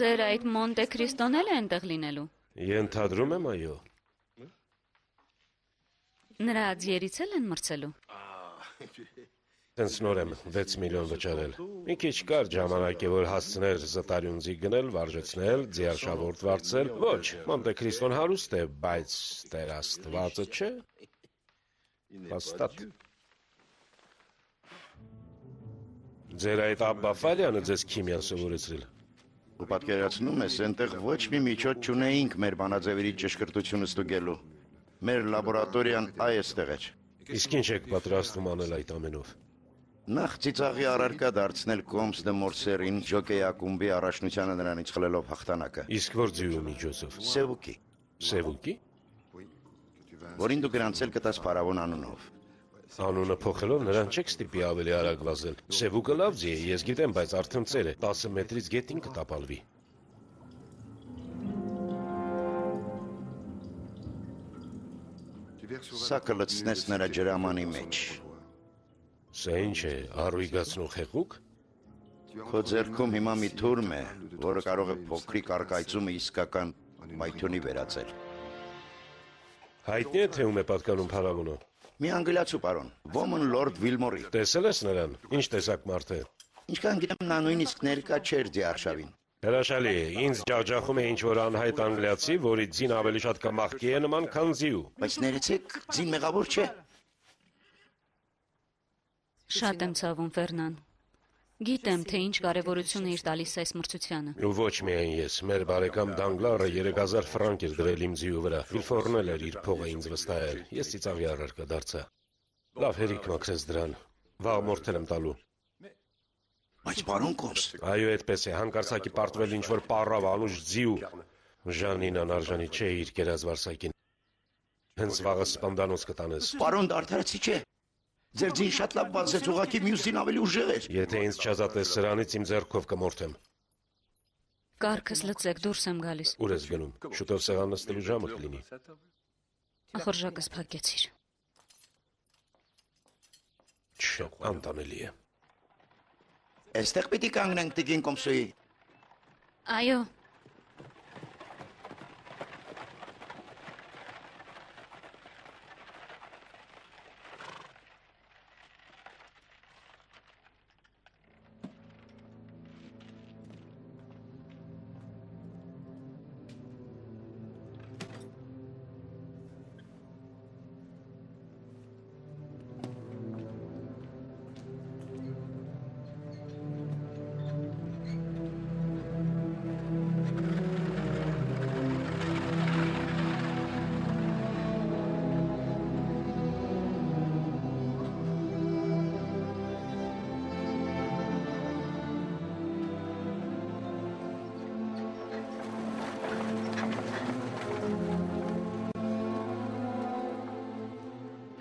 Ձեր այդ Մոնտե Քրիստոն էլ է այնտեղ լինելու։ Ենթադրում եմ, այո։ Նրա ձիերից են մրցելու։ Տենց նոր եմ 6 միլիոն վճարել։ Մի քիչ կար ժամանակ է, որ հասցներ զտարյունձի գնել, վարժեցնել, ձիարշավորդ վարձել։ Ոչ, Մոնտե Քրիստոն հարուստ է, բայց Տեր Աստվածը չէ։ Հաստատ։ Ձեր այդ Աբբա Ֆալյանը ձեզ քիմիա սովորեցրել։ Ու պատկերացնում ես, այնտեղ ոչ մի միջոց չունեինք մեր բանաձևերի ճշգրտությունը ստուգելու։ Մեր լաբորատորիան այստեղ է։ Իսկ ինչ եք պատրաստվում անել այդ ամենով։ Նախ ծիծաղի առարկա դարձնել Կոմս դե Մորսերին ջոկեյ ակումբի առաջնությանը նրանից խլելով հաղթանակը։ Իսկ որ ձյու միջոցով։ Սևուկի, Սևուկի։ որին դու գրանցել կտաս Փարավոն անունով։ Անունը փոխելով նրան չեք ստիպի ավելի արագ վազել։ Սևուկը լավ ձի է, ես գիտեմ, բայց արդեն ծեր է, 10 մետրից գետին կտապալվի։ Սա կլցնես նրա ջրամանի մեջ։ Սա ինչ է, առույգացնող հեղուկ։ Քո ձեռքում հիմա մի թուրմ է, որը կարող է փոքրիկ արկայծումը իսկական մայթյունի վերածել։ Հայտնի է, թե ում է պատկանում Փարավոնը։ Մի անգլիացու պարոն, Ոմն Լորդ Վիլմորի։ Տեսել ես նրան։ Ինչ տեսակ մարդ է։ Ինչքան գիտեմ, նա նույնիսկ ներկա չէր Դիարշավին։ Հրաշալի է, ինձ ջախջախում է ինչ-որ անհայտ անգլիացի, որի ձին ավելի շատ կմախքի է նման, քան ձիու։ Բայց ներեցեք, ձին մեղավոր չէ։ Շատ եմ ցավում, Ֆերնան։ Գիտեմ, թե ինչ կարևորություն է իր տալիս այս մրցությանը։ Ու ոչ միայն ես, մեր բարեկամ Դանգլարը 3000 ֆրանկ էր դրել իմ ձիու վրա։ Վիլֆորն էլ էր իր փողը ինձ վստահել։ Ես ծիծաղի առարկա դարձա։ Լավ հերիք մաքրեց դրան։ Վաղ մորթել եմ տալու։ Բայց պարոն Կոմս, Այո, այդպես է, հանկարծակի պարտվել ինչ-որ պառավ անուշ ձիու։ Ժանին անարժանի չէ իր կերած վարսակին։ Հենց վաղը սպանդանոց կտանես։ պարոն դարդարացի չէ։ Ձեր ձին շատ լավ բացեց, ուղղակի մյուս ձին ավելի ուժեղ էր։ Եթե ինձ չազատես սրանից, իմ ձեռքով կմորթեմ։ Կառքս լցեք, դուրս եմ գալիս։ Ուր ես գնում։ Շուտով սեղան նստելու ժամը կլինի։ Ախորժակս փակեցիր։ Չէ, անտանելի է։ Այստեղ պիտի կանգնենք Տիկին Կոմսոյի։ Այո։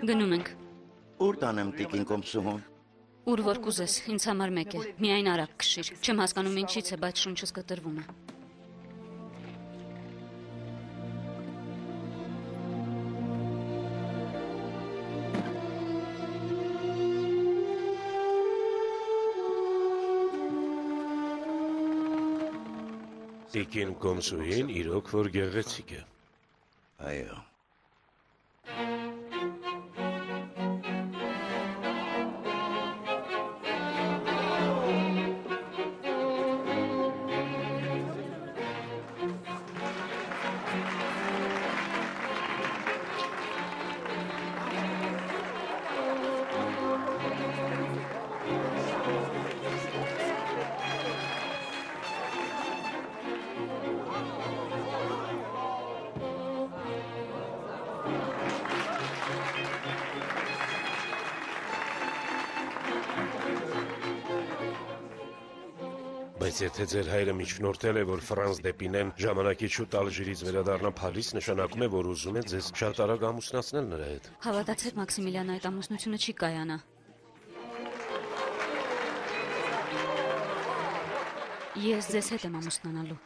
Գնում ենք։ Ուր տանեմ Տիկին Կոմսուհուն։ Ուր որ կուզես, ինձ համար մեկ է։ Միայն արագ քշիր։ Չեմ հասկանում ինչից է, բայց շունչս կտրվում է։ Տիկին Կոմսուհին իրոք որ գեղեցիկ է։ Այո։ Բայց եթե ձեր հայրը միջնորդել է, որ Ֆրանս դեպինեն ժամանակից շուտ Ալժիրից վերադառնա Փարիզ, նշանակում է, որ ուզում է ձեզ շատ արագ ամուսնացնել նրա հետ։ Հավատացեք, Մաքսիմիլիան, այդ ամուսնությունը չի կայանա։ Ես ձեզ հետ եմ ամուսնանալու։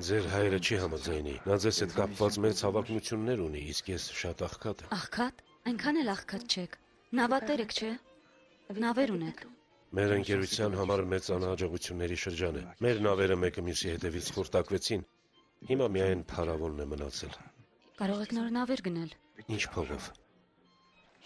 Ձեր հայրը չի համաձայնի։ Նա ձեզ հետ կապված մեծ հավակնություններ ունի, իսկ ես շատ աղքատ եմ։ Աղքատ։ Այնքան էլ աղքատ չեք։ Նավատեր եք, չէ՞։ Նավեր ունեք։ Մեր ընկերության համար մեծ անհաջողությունների շրջան է։ Մեր նավերը մեկը մյուսի հետևից խորտակվեցին։ Հիմա միայն Փարավոնն է մնացել։ Կարող եք նոր նավեր գնել։ Ինչ փողով։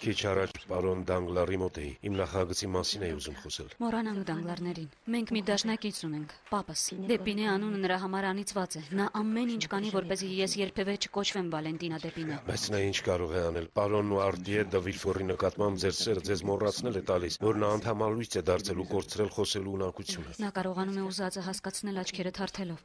Քիչ առաջ պարոն Դանգլարի մոտ էի։ Իմ նախագծի մասին էի ուզում խոսել։ Մոռանանք Դանգլարներին։ Մենք մի դաշնակից ունենք, պապս։ Դեպինե անունը նրա համար անիծված է։ Նա ամեն ինչ կանի, որպեսզի ես երբևէ չկոչվեմ Վալենտինա Դեպինե։ Բայց նա ինչ կարող է անել։ Պարոնն ու Արտիե դե Վիլֆորի նկատմամբ ձեր սերը ձեզ մոռացնել է տալիս, որ նա անդամալույց է դարձել ու կորցրել խոսելու ունակությունը։ Նա կարողանում է ուզածը հասկացնել աչքերը թարթելով։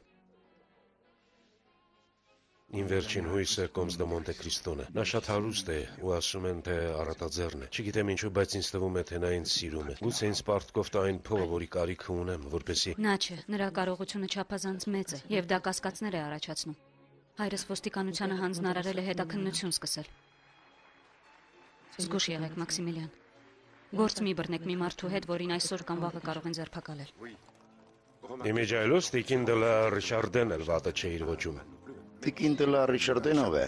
Իմ վերջին հույսը Կոմս դե Մոնտե Քրիստոն է։ Նա շատ հարուստ է ու ասում են, թե առատաձեռն է։ Չգիտեմ ինչու, բայց ինձ թվում է, թե նա ինձ սիրում է։ Գուցե ինձ պարտքով տա այն փողը, որի կարիքը ունեմ, որպեսզի Նա չէ, նրա կարողությունը չափազանց մեծ է եւ դա կասկածներ է առաջացնում։ Հայրս ոստիկանությանը հանձնարարել է հետաքննություն սկսել։ Զգուշ եղեք, Մաքսիմիլիան։ Գործ մի բռնեք մի մարդու հետ, որին այսօր կամ վաղը կարող են ձերբակալել։ Իմիջայլոց Տիկին դե լա Ռիշարդեն էլ վատը չէ իր ոճում։ Տիկին դե լա Ռիշարդենով է։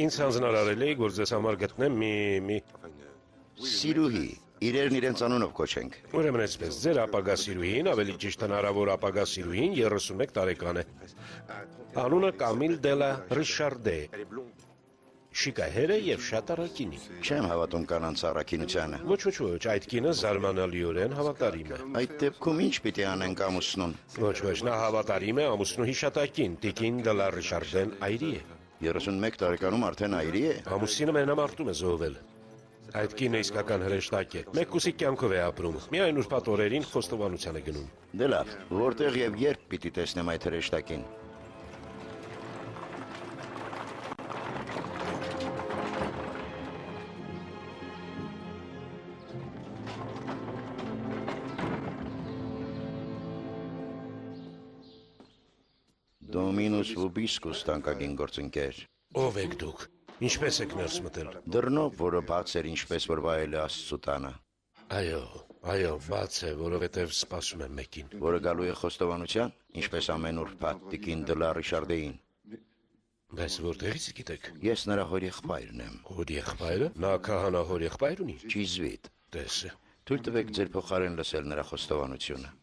Ինձ հանձնարարել էի, որ ձեզ համար գտնեմ մի Սիրուհի, իրերն իրենց անունով կոչենք։ Ուրեմն այսպես, ձեր ապագա սիրուհին, ավելի ճիշտ հնարավոր ապագա սիրուհին 31 տարեկան է։ Անունը Կամիլ դե լա Ռիշարդե։ Շիկահեր է եւ շատ առաքինի։ Չեմ հավատում կանանց առաքինությանը։ Ոչ, այդ կինը զարմանալիորեն հավատարիմ է։ Այդ դեպքում ինչ պիտի անենք ամուսնուն։ Ոչ, նա հավատարիմ է ամուսնու հիշատակին, Տիկին դե լա Ռիշարդեն այրի է։ 31 տարեկանում արդեն այրի է։ Ամուսինը մենամարտում է զոհվել։ Այդ կինը իսկական հրեշտակ է։ Մեկ կուսիկ կյանքով է ապրում։ Միայն ուրբաթ օրերին խոստովանության է գնում։ Դե լավ, որտեղ եւ երբ պիտի տեսնեմ այդ հրեշտակին։ Դոմինուս Վուբիսկուս տանկագին գործընկեր։ Ով եք դուք։ Ինչպես եք ներս մտել։ Դռնով, որը բաց էր ինչպես որ վայել է Աստծու տանը։ Այո, բաց է, որովհետև սպասում եմ մեկին։ Որը գալու է խոստովանության, ինչպես ամեն ուրբաթ Տիկին դե լա Ռիշարդեին։ Բայց որտեղից գիտեք։ Ես նրա հորեղբայրն եմ։ Հորեղբայրը։ Նա քահանա հորեղբայր ունի։ Ճիզվիտ։ Տեսը։ Թույլ տվեք ձեր փոխարեն լսել նրա խոստովանությունը։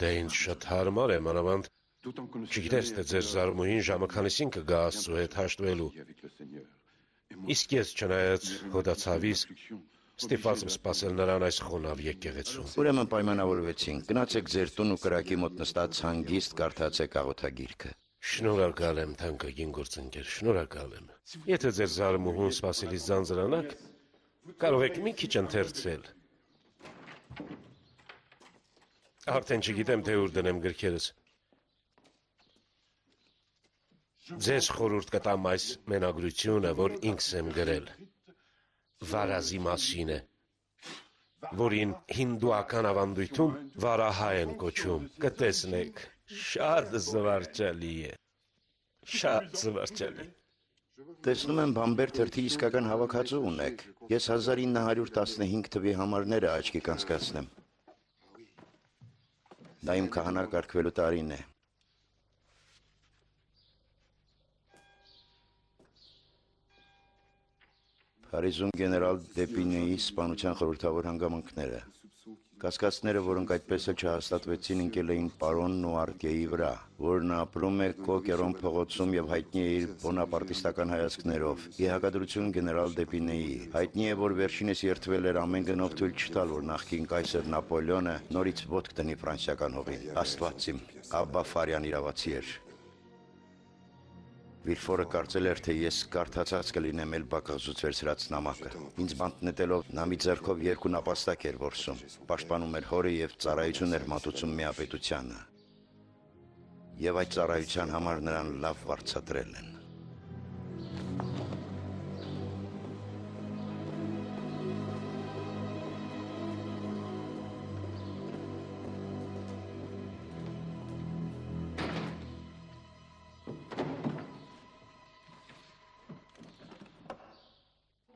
Դե ինձ շատ հարմար է, մանավանդ չգիտես, թե ձեր զարմուհին ժամը քանիսին կգա Աստծու հետ հաշտվելու։ Իսկ ես չնայած հոդացավիս ստիպված եմ սպասել նրան այս խոնավ եկեղեցում։ Ուրեմն պայմանավորվեցինք, գնացեք ձեր տուն ու կրակի մոտ նստած հանգիստ կարդացեք աղոթագիրքը։ Շնորհակալ եմ, թանկագին գործընկեր, շնորհակալ եմ։ Եթե ձեր զարմուհուն սպասելիս ձանձրանաք, կարող եք մի քիչ ընթերցել։ Արդեն չգիտեմ, թե ուր դնեմ գրքերս։ Ձեզ խորհուրդ կտամ այս մենագրությունը, որ ինքս եմ գրել, վարազի մասին է, որին հինդուական ավանդույթում վարահա են կոչում, կտեսնեք, շատ զվարճալի է, շատ զվարճալի։ Տեսնում եմ բամբեր թերթի իսկական հավաքածու ունեք, ես 1915 թվի համարները աչքի կանցկացնեմ։ Դա իմ քահանա կարգվելու տարին է։ Փարիզում գեներալ Դեպինեի սպանության խորհրդավոր հանգամանքները։ Կասկածները, որոնք այդպես էլ չհաստատվեցին, ընկել էին պարոն Նուարկեի վրա, որն ապրում է Կոկերոն փողոցում եւ հայտնի է իր բոնապարտիստական հայացքներով։ Ի հակադրություն գեներալ Դեպինեի, հայտնի է, որ վերջինս երթվել էր ամեն գնով թույլ չտալ, որ նախկին կայսր Նապոլեոնը նորից ոտք դնի ֆրանսիական հողին։ Աստված իմ, Աբբա Ֆարյան իրավացի էր։ Վիլֆորը կարծել էր, թե ես կարդացած կլինեմ էլ բակղզուց վերցրած նամակը։ Ինձ բանտ նետելով նա մի ձեռքով երկու նապաստակ էր որսում, պաշտպանում էր հորը եւ ծառայություն էր մատուցում միապետությանը։ Եվ այդ ծառայության համար նրան լավ վարձատրել են։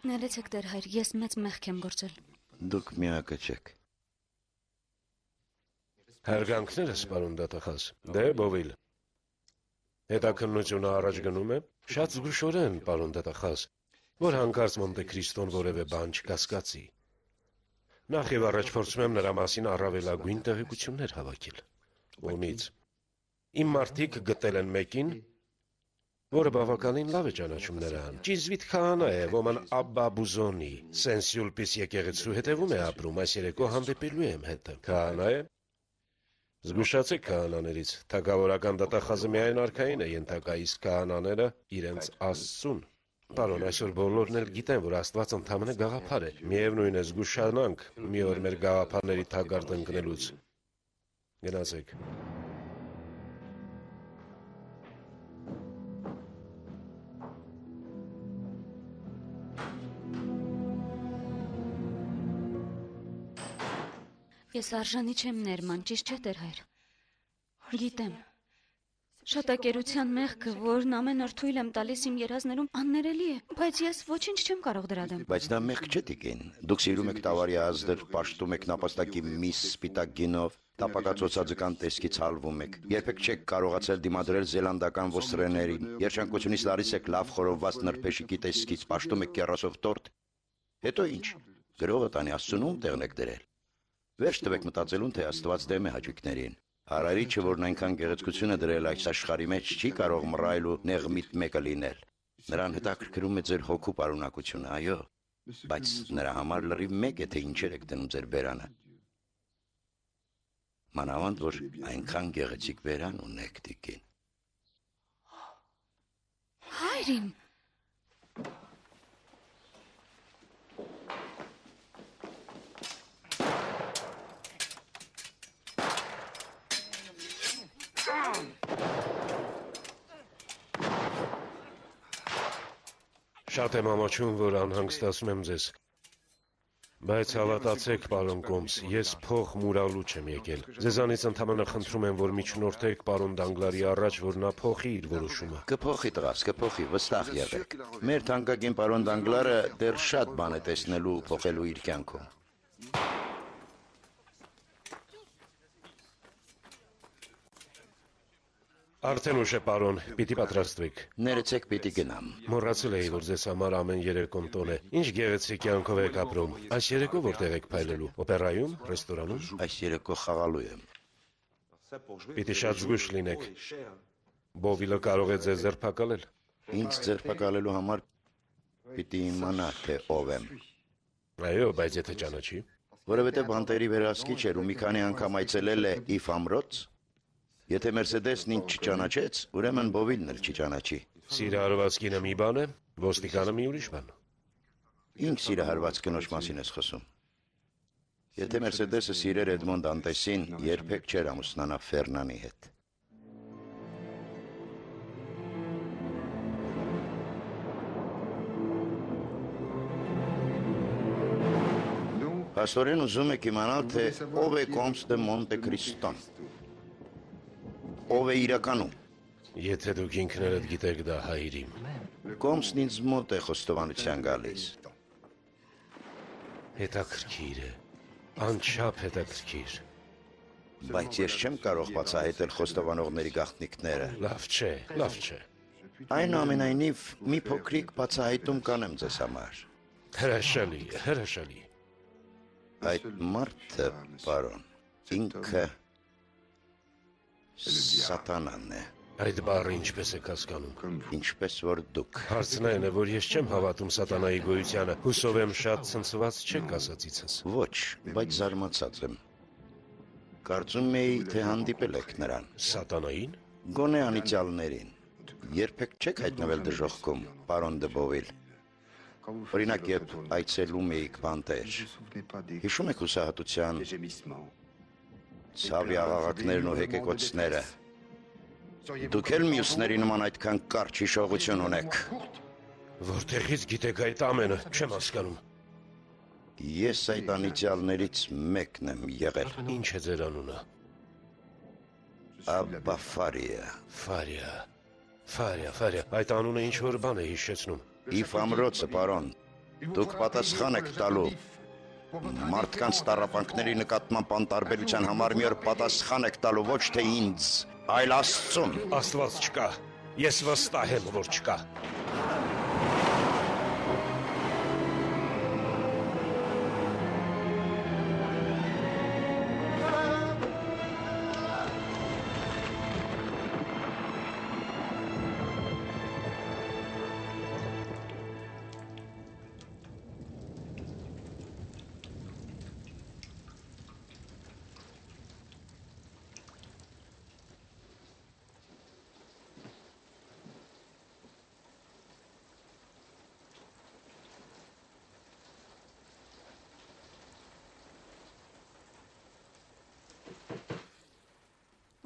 Ներեցեք Տեր հայր, ես մեծ մեղք եմ գործել։ Դուք միակը չեք։ Հարգանքներս, պարոն դատախազ։ Դե Բովիլ։ Հետաքննությունը առաջ գնում է։ Շատ զգուշորեն, պարոն դատախազ, որ հանկարծ Մոնտե Քրիստոն որևէ բան չկասկածի։ Նախ եւ առաջ փորձում եմ նրա մասին առավելագույն տեղեկություններ հավաքել։ Ումից։ Իմ մարդիկ գտել են մեկին, որը բավականին լավ է ճանաչում նրան։ Ճիզվիտ քահանա է, ոման Աբբա Բուզոնի, Սենսյուլպիս եկեղեցու հետևում է ապրում, այս երեկո հանդիպելու եմ հետը։ Քահանա է։ Զգուշացեք քահանաներից, թագավորական դատախազը միայն արքային է ենթակա, իսկ քահանաները իրենց Աստծուն։ Պարոն, այսօր բոլորն էլ գիտեն, որ Աստված ընդամենը գաղափար է։ Միևնույն է, զգուշանանք մի օր մեր գաղափարների թագարտ ընկնելուց։ Գնացեք։ Ես արժանի չեմ ներման, ճիշտ չէ Տեր հայր։ Գիտեմ։ Շատակերության մեղքը, որն ամեն օր թույլ եմ տալիս իմ երազներում, աններելի է, բայց ես ոչինչ չեմ կարող դրա դեմ։ Բայց դա մեղք չէ տիկին։ Դուք սիրում եք տավարի ազդել, պաշտում եք նապաստակի միս սպիտակ գինով, տապակացոցածկան տեսքից հալվում եք։ Երբեք չեք կարողացել դիմադրել զելանդական ոստրեներին։ Երջանկությունից լարից եք լավ խորոված նրբեշիկի տեսքից, պաշտում եք կեռասով տորտ։ Հետո ինչ։ Գրողը տանի Աստծուն տեղն եք դրել։ Վերջ տվեք մտածելուն, թե Աստված դեմ է հաճույքներին։ Արարիչը, որն այնքան գեղեցկություն է դրել այս աշխարհի մեջ, չի կարող մռայլ ու նեղմիտ մեկը լինել։ Նրան հետաքրքրում է ձեր հոգու պարունակությունը, այո, բայց նրա համար լրիվ մեկ է, թե ինչեր եք դնում ձեր բերանը։ Մանավանդ, որ այնքան գեղեցիկ բերան ունեք, տիկին։ Հայր իմ։ Շատ եմ ամաչում, որ անհանգստացնում եմ ձեզ։ Բայց հավատացեք, պարոն Կոմս, ես փող մուրալու չեմ եկել։ Ձեզանից ընդհանրապես խնդրում եմ, որ միջնորդեք պարոն Դանգլարի առաջ, որ նա փոխի իր որոշումը։ Կփոխի տղաս, կփոխի, վստահ եղեք։ Մեր թանկագին պարոն Դանգլարը դեռ շատ բան է տեսնելու ու փոխելու իր կյանքում։ Արդեն ուշ է, պարոն, պիտի պատրաստվեք։ Ներեցեք պիտի գնամ։ Մոռացել էի, որ ձեզ համար ամեն երեկոն տոն է։ Ինչ գեղեցիկ կյանքով եք ապրում։ Այս երեկո որտեղ եք փայլելու։ Օպերայում, ռեստորանում։ Այս երեկո խաղալու եմ։ Պիտի շատ զգույշ լինեք։ Բովիլը կարող է ձեզ ձերբակալել։ Ինձ ձերբակալելու համար պիտի իմանա, թե ով եմ։ Այո, բայց եթե ճանաչի։ Որովհետև բանտերի վերահսկիչ էր ու մի քանի անգամ այցելել է Իֆ ամրոց։ Եթե Մերսեդեսն ինձ չճանաչեց, ուրեմն Բովիլն էլ չճանաչի։ Սիրահարվածքինը մի բան է, ոստիկանը մի ուրիշ բան։ Ինչ սիրահարված կնոջ մասին ես խոսում։ Եթե Մերսեդեսը սիրեր Էդմոն Դանտեսին, երբեք չէր ամուսնանա Ֆերնանի հետ։ Փաստորեն ուզում եք իմանալ, թե ով է Կոմս դե Մոնտե Քրիստոն։ Ով է իրականում։ Եթե դուք ինքներդ գիտեք դա, հայրիմ։ Կոմսն ինձ մոտ է խոստովանության գալիս։ Հետաքրքիր է, անչափ հետաքրքիր։ Բայց ես չեմ կարող բացահայտել խոստովանողների գաղտնիքները։ Լավ չէ, լավ չէ։ Այնուամենայնիվ մի փոքրիկ բացահայտում կանեմ ձեզ համար։ Հրաշալի, հրաշալի։ Այդ մարդը, պարոն, ինքը Սատանան է։ Այդ բառը ինչպես եք հասկանում։ Ինչպես որ դուք։ Հարցն այն է, որ ես չեմ հավատում սատանայի գոյությանը։ Հուսով եմ շատ ցնցված չեք ասացիցս։ Ոչ, բայց զարմացած եմ։ Կարծում էի, թե հանդիպել եք նրան։ Սատանային։ Գոնե անիծյալներին։ Երբեք չեք հայտնվել դժոխքում, պարոն դե Բովիլ։ Օրինակ, երբ այցելում էիք բանտեր, հիշում եք հուսահատության ցավի աղաղակներն ու հեկեկոցները։ Դուք էլ մյուսների նման այդքան կարճ հիշողություն ունեք։ Որտեղից գիտեք այդ ամենը, չեմ հասկանում։ Ես այդ անիծյալներից մեկն եմ եղել։ Ինչ է ձեր անունը։ Աբբա Ֆարիա։ Ֆարիա, այդ անունը ինչ որ բան է հիշեցնում։ Իֆ ամրոցը, պարոն, դուք պատասխան եք տալու։ Մարդկանց տառապանքների նկատմամբ անտարբերության համար մի օր պատասխան եք տալու ոչ թե ինձ, այլ Աստծուն։ Աստված չկա։ Ես վստահ եմ, որ չկա։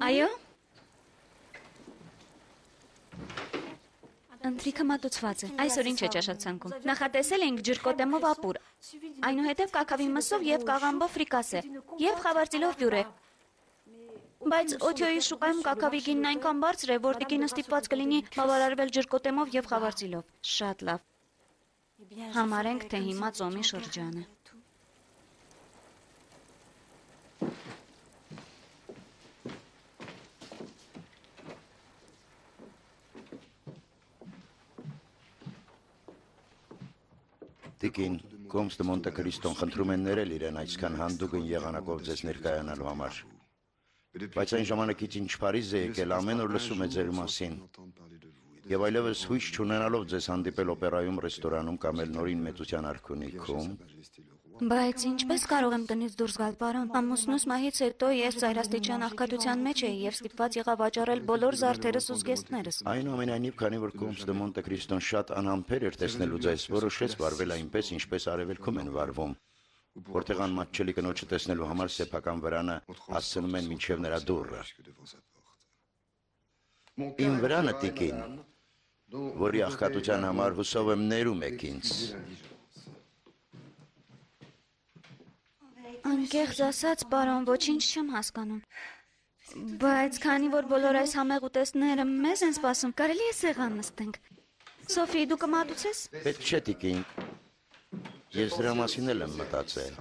Այո։ Ընթրիքը մատուցված է։ Այսօր ինչ է ճաշացանկում։ Նախատեսել ենք ջրկոտեմով ապուր, այնուհետև կակավի մսով եւ կաղամբով ֆրիկասե, եւ խավարտիլով պյուրե։ Բայց օթյոյի շուկայում կակավի գինն այնքան բարձր է, որ տիկինը ստիպված կլինի բավարարվել ջրկոտեմով եւ խավարտիլով։ Շատ լավ։ Համարենք, թե հիմա ծոմի շրջան է։ Տիկին, Կոմս դե Մոնտե Քրիստոն խնդրում են ներել իրեն այսքան հանդուգն եղանակով ձեզ ներկայանալու համար։ Բայց այն ժամանակից ինչ Փարիզ է եկել, ամեն օր լսում է ձեր մասին։ Եվ այլևս հույս չունենալով ձեզ հանդիպել օպերայում, ռեստորանում կամ էլ նորին մեծության արքունիքում։ Բայց ինչպես կարող եմ տնից դուրս գալ, պարոն։ Ամուսնուս մահից հետո ես ծայրաստիճան աղքատության մեջ էի եւ ստիպված եղա վաճառել բոլոր զարդերս ու զգեստներս։ Այնուամենայնիվ, քանի որ Կոմս դե Մոնտե Քրիստոն շատ անհամբեր էր տեսնելու ձեզ, որոշեց վարվել այնպես, ինչպես արևելքում են վարվում, որտեղ անմատչելի կնոջը տեսնելու համար սեփական վրանը հասցնում են մինչև նրա դուռը։ Իմ վրանը, տիկին, որի աղքատության համար հուսով եմ ներում եք ինձ։ Անկեղծ ասած, պարոն, ոչինչ չեմ հասկանում։ Բայց քանի որ բոլոր այս համեղ ուտեստները մեզ են սպասում, կարելի է սեղան նստենք։ Սոֆի, դու կմատուցես։ Պետք չէ, տիկին։ Ես դրա մասին էլ եմ մտածել։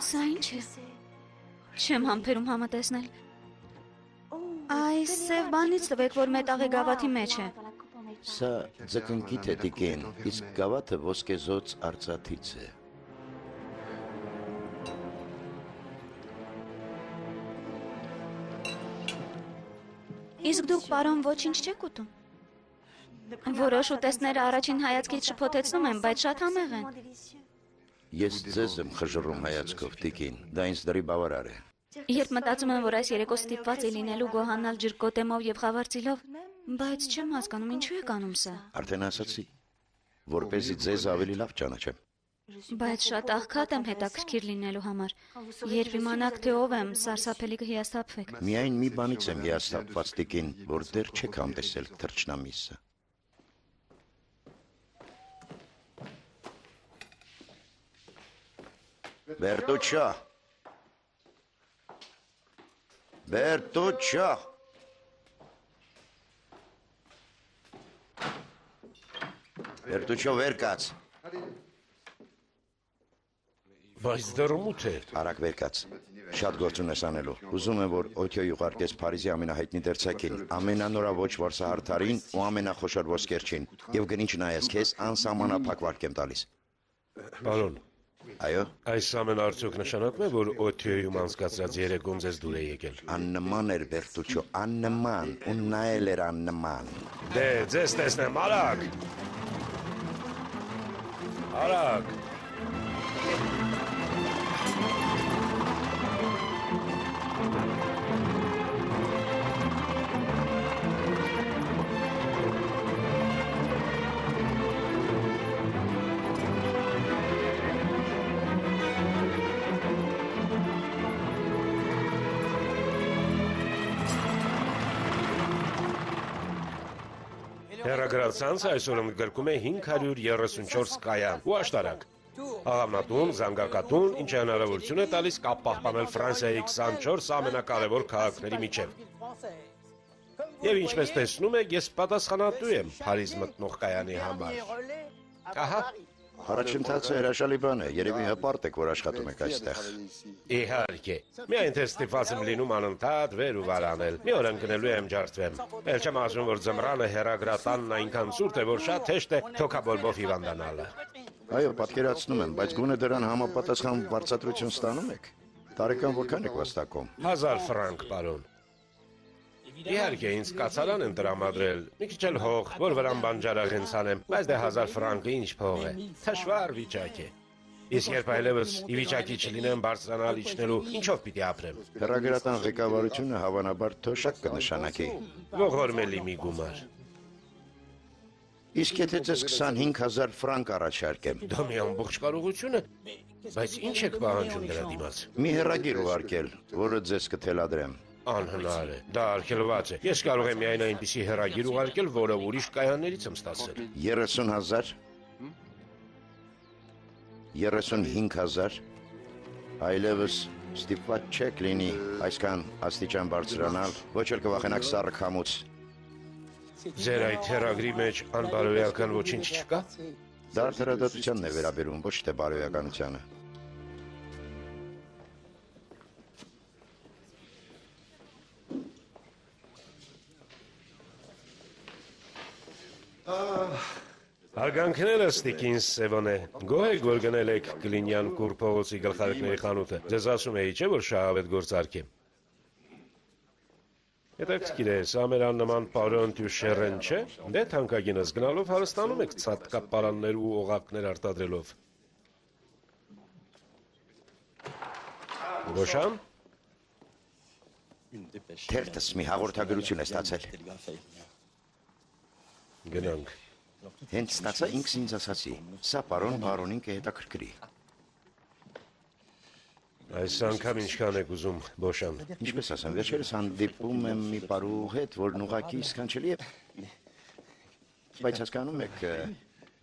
Սա ինչ է։ Չեմ համբերում համատեսնել։ Այս սև բանից տվեք, որ մետաղի գավաթի մեջ է։ Սա ձկնկիթ է, տիկին, իսկ գավաթը ոսկեզոծ արծաթից է։ Իսկ դուք, պարոն, ոչինչ չեք ուտում։ Որոշ ուտեստները առաջին հայացքից շփոթեցնում են, բայց շատ համեղ են։ Ես ձեզ եմ խժռում հայացքով, տիկին, դա ինձ դրի բավարար է։ Երբ մտածում եմ, որ այս երեկո ստիպված է լինելու գոհանալ ջրկոտեմով եւ խավարտիլով, բայց չեմ հասկանում ինչու եք անում սա։ Արդեն ասացի, որպեսզի ձեզ ավելի լավ ճանաչեմ։ Բայց շատ աղքատ եմ հետաքրքիր լինելու համար։ Երբ իմանաք, թե ով եմ, սարսափելի կհիասթափվեք։ Միայն մի բանից եմ հիասթափված, տիկին, որ դեռ չեք համտեսել թռչնամիսը։ Բերտուչո։ Բերտուչո։ Բերտուչո վեր կաց։ Բայց դեռ մութ է։ Արագ վեր կաց։ Շատ գործ ունես անելու։ Ուզում եմ, որ Օթյոյ ուղարկես Փարիզի ամենահայտնի դերձակին, ամենանորավոճ որսահարթարին ու ամենախոշոր ոսկերչին, եւ գնի չնայես քեզ անսահմանափակ վարկ եմ տալիս։ Պարոն, Այո։ այս ամեն արդյոք նշանակում է, որ Օթյոյում անցկացրած երեկոն ձեզ դուր է եկել։ Աննման էր Բերտուչո, աննման, ու նա էլ էր աննման։ Դե, ձեզ տեսնեմ, արագ։ Արագ։ Հեռագրացանցը այսօր ընդգրկում է 534 կայան ու աշտարակ։ Աղավնատուն, զանգակատուն, ինչը հնարավորություն է տալիս կապ պահպանել Ֆրանսիայի 24 ամենակարևոր քաղաքների միջև։ Եվ ինչպես տեսնում եք, ես պատասխանատու եմ Փարիզ մտնող կայանի համար։ Ահա, Առաջընթացը հրաշալի բան է, երևի հպարտ եք, որ աշխատում եք այստեղ։ իհարկե, միայն թե ստիպված եմ լինում անընդհատ վեր ու վար անել։ Մի օր ընկնելու եմ ջարդվեմ։ Էլ չեմ ասում, որ ձմռանը հեռագրատանն այնքան ցուրտ է, որ շատ հեշտ է թոքաբորբով հիվանդանալը։ Այո, պատկերացնում եմ, բայց գոնե դրան համապատասխան վարձատրություն ստանում եք։ Տարեկան որքան եք վաստակում։ 1000 ֆրանկ, պարոն։ Իհարկե, ինձ կացարան են տրամադրել, մի քիչ էլ հող, որ վրան բանջարեղեն ցանեմ, բայց դե 1000 ֆրանկը ինչ փող է, թշվառ վիճակ է։ Իսկ երբ այլևս ի վիճակի չլինեմ բարձրանալ իջնելու, ինչով պիտի ապրեմ։ Հեռագրատան ղեկավարությունը հավանաբար թոշակ կնշանակի։ Ողորմելի մի գումար։ Իսկ եթե ձեզ 25,000 ֆրանկ առաջարկեմ, Դա մի ամբողջ կարողություն է, բայց ինչ եք պահանջում դրա դիմաց։ մի հեռագիր ուղարկել, որը ձեզ կթելադրեմ։ Անհնար է, դա արգելված է։ Ես կարող եմ միայն այնպիսի հեռագիր ուղարկել, որը ուրիշ կայաններից եմ ստացել։ 30,000 35,000 այլևս ստիպված չեք լինի այսքան աստիճան բարձրանալ, ոչ էլ կվախենաք սառը քամուց։ Ձեր այդ հեռագրի մեջ անբարոյական ոչինչ չկա։ Դա արդարադատությանն է վերաբերում, ոչ թե բարոյականությանը։ Արգանքները ստիկին Սևոնե, գոհ եք, որ գնել եք Կլինյան կուր փողոցի գլխարկների խանութը։ Ձեզ ասում էի, չէ՞ որ շահավետ գործարքեմ։ Հետաքրքիր է, սա մեր աննման պարոն Տյուշերեն չէ։ Դե թանկագինս գնալով հարստանում եք ցատկապարաններ ու օղակներ արտադրելով։ Բոշան։ Թերթս մի հաղորդագրություն է ստացել։ Գնանք։ Հենց ստացա ինքս ինձ ասացի, սա պարոնին կհետաքրքրի։ Այս անգամ ինչքան եք ուզում, Բոշան։ Ինչպես ասեմ, վերջերս հանդիպում եմ մի պարու հետ, որն ուղղակի սքանչելի է։ Բայց հասկանում եք,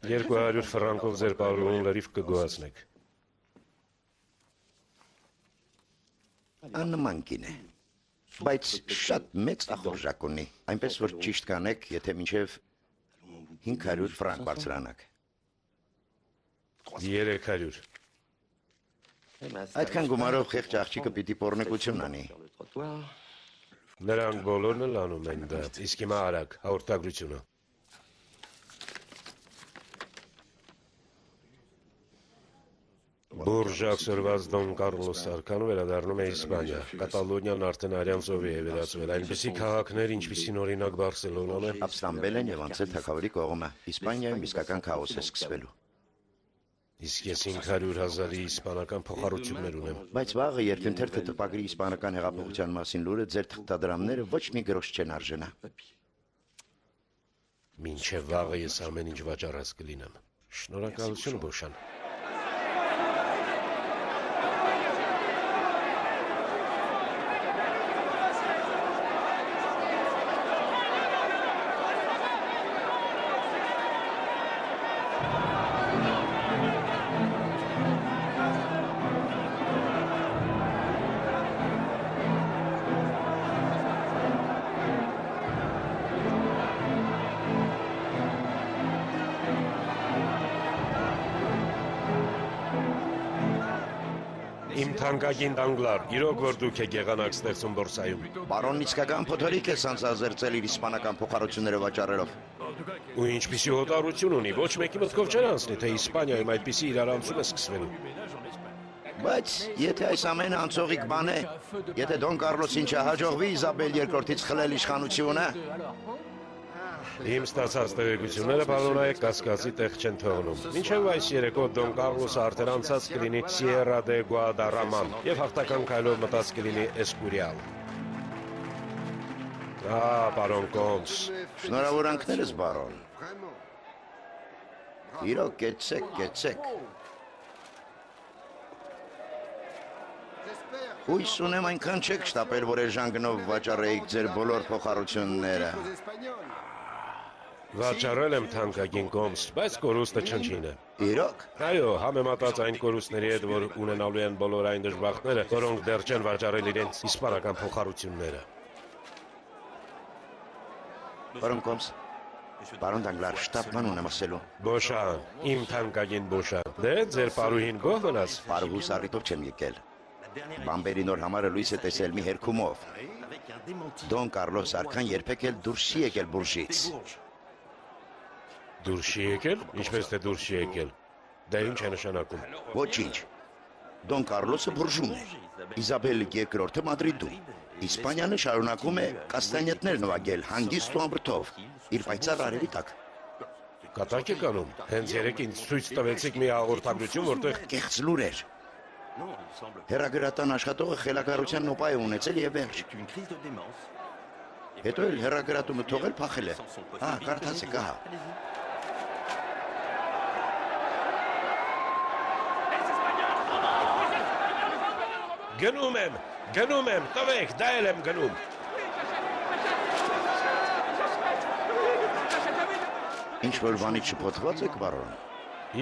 200 ֆրանկով ձեր պարուհուն լրիվ կգոհացնեք։ աննման կին է, բայց շատ մեծ ախորժակ ունի, այնպես որ ճիշտ կանեք, եթե մինչև 500 ֆրանկ բարձրանաք։ 300։ Այդքան գումարով խեղճ աղջիկը պիտի պոռնկություն անի։ Նրանք բոլորն էլ անում են դա, իսկ հիմա արագ, հաղորդագրությունը։ Բուրժակ սրված Դոն Կարլոս Արքանը վերադառնում է Իսպանիա։ Կատալոնիան արդեն արյան ծովի է վերածվել, այնպիսի քաղաքներ, ինչպիսին օրինակ Բարսելոնան է։ Ապստամբել են եւ անցել թագավորի կողմը։ Իսպանիայում իսկական քաոս է սկսվելու։ Իսկ ես 500,000-ի իսպանական փոխառություններ ունեմ։ Բայց վաղը երկընթերցը տպագրի իսպանական հեղափոխության մասին լուրը ձեր թղթադրամները ոչ մի գրոշ չեն արժենա։ Մինչև վաղը ես ամեն ինչ վաճառած կլինեմ։ Շնորհակալություն, Բոշան։ Իմ թանկագին Դանգլար, իրոք որ դուք եք եղանակ ստեղծում բորսայում։ Պարոնն իսկական փոթորիկ է սանձազերծել իր իսպանական փոխառությունները վաճառելով։ Ու ինչպիսի հոտառություն ունի, ոչ մեկի մտքով չեր անցնի, թե Իսպանիայում այդպիսի իրարանցում է սկսվելու։ Բայց եթե այս ամենը անցողիկ բան է, եթե Դոն Կարլոսին չհաջողվի Իզաբել II-ից խլել իշխանությունը, Իմ ստացած տեղեկությունները պարոնայեք կասկածի տեղ չեն թողնում։ Մինչև այս երեկո Դոն Կարլոսը արդեն անցած կլինի Սիերա դե Գուադարաման և հաղթական քայլով մտած կլինի Էսկուրիալ։ Պարոն Կոմս։ շնորհավորանքներս, բարոն։ Իրոք, կեցեք։ Հույս ունեմ այնքան չեք շտապել, որ էժան գնով վաճառեիք ձեր բոլոր փոխառությունները։ Վաճառել եմ թանկագին Կոմս, բայց կորուստը չնչին է։ Իրոք։ Այո, համեմատած այն կորուստների հետ, որ ունենալու են բոլոր այն դժբախտները, որոնք դեռ չեն վաճառել իրենց իսպանական փոխառությունները։ Պարոն Կոմս, պարոն Դանգլար, շտապ բան ունեմ ասելու։ Բոշան, իմ թանկագին Բոշան, դե ձեր պարուհին գոհ մնաց։ Պարուհուս առիթով չեմ եկել։ Բամբերի նոր համարը լույս է տեսել մի հերքումով։ Դոն Կարլոս Արքան երբեք էլ դուրս չի եկել բուրժից։ Դուրս չի եկել։ Ինչպես թե դուրս չի եկել։ Դա ինչ է նշանակում։ Ոչինչ։ Դոն Կարլոսը բուրժում է։ Իզաբել II-ը Մադրիդում։ Իսպանիանը շարունակում է կաստանյետներ նվագել հանգիստ ու ամբրտով իր պայծառ արևի տակ։ Կատակ եք անում։ Հենց երեկ ինձ ցույց տվեցիք մի հաղորդագրություն, որտեղ Կեղծ լուր էր։ Հեռագրատան աշխատողը խելագարության նոպա է ունեցել եւ վերջ։ Հետո էլ հեռագրատումը թողել փախել է։ Հա, կարդացեք, ահա։ գնում եմ, տվեք, դա էլ եմ գնում։ Ինչ որ բանից շփոթված եք, բարոն։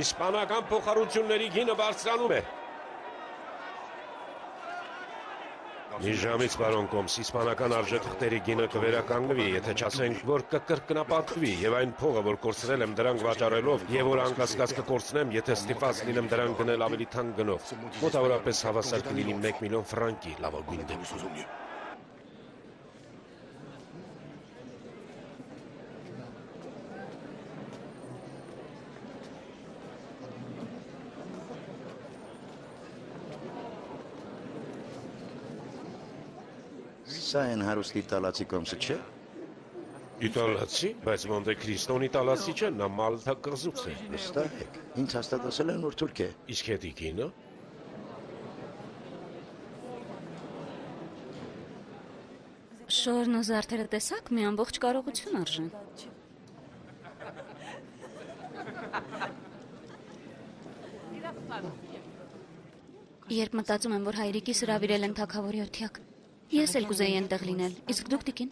Իսպանական փոխառությունների գինը բարձրանում է։ Մի ժամից, պարոն Կոմս, իսպանական արժեթղթերի գինը կվերականգնվի, եթե չասենք, որ կկրկնապատկվի, եւ այն փողը, որ կորցրել եմ դրանք վաճառելով, եւ որ անկասկած կկորցնեմ, եթե ստիպված լինեմ դրանք գնել ավելի թանկ գնով։ Մոտավորապես հավասար կլինի 1 միլիոն ֆրանկի լավագույն դեպքում։ Սա են հարուստ իտալացի կոմսը, չէ։ Իտալացի, բայց Մոնտե Քրիստոն իտալացի չէ, նա Մալթա կղզուց է։ Վստահ եք։ Ինձ հաստատացել են, որ թուրք է։ Իսկ հետի կինը։ Շորն ու զարդերը տեսակ մի ամբողջ կարողություն արժեն։ Երբ մտածում եմ, որ հայրիկիս հրավիրել են թագավորի օթյակ, ես էլ կուզեի այնտեղ լինել, իսկ դուք տիկին։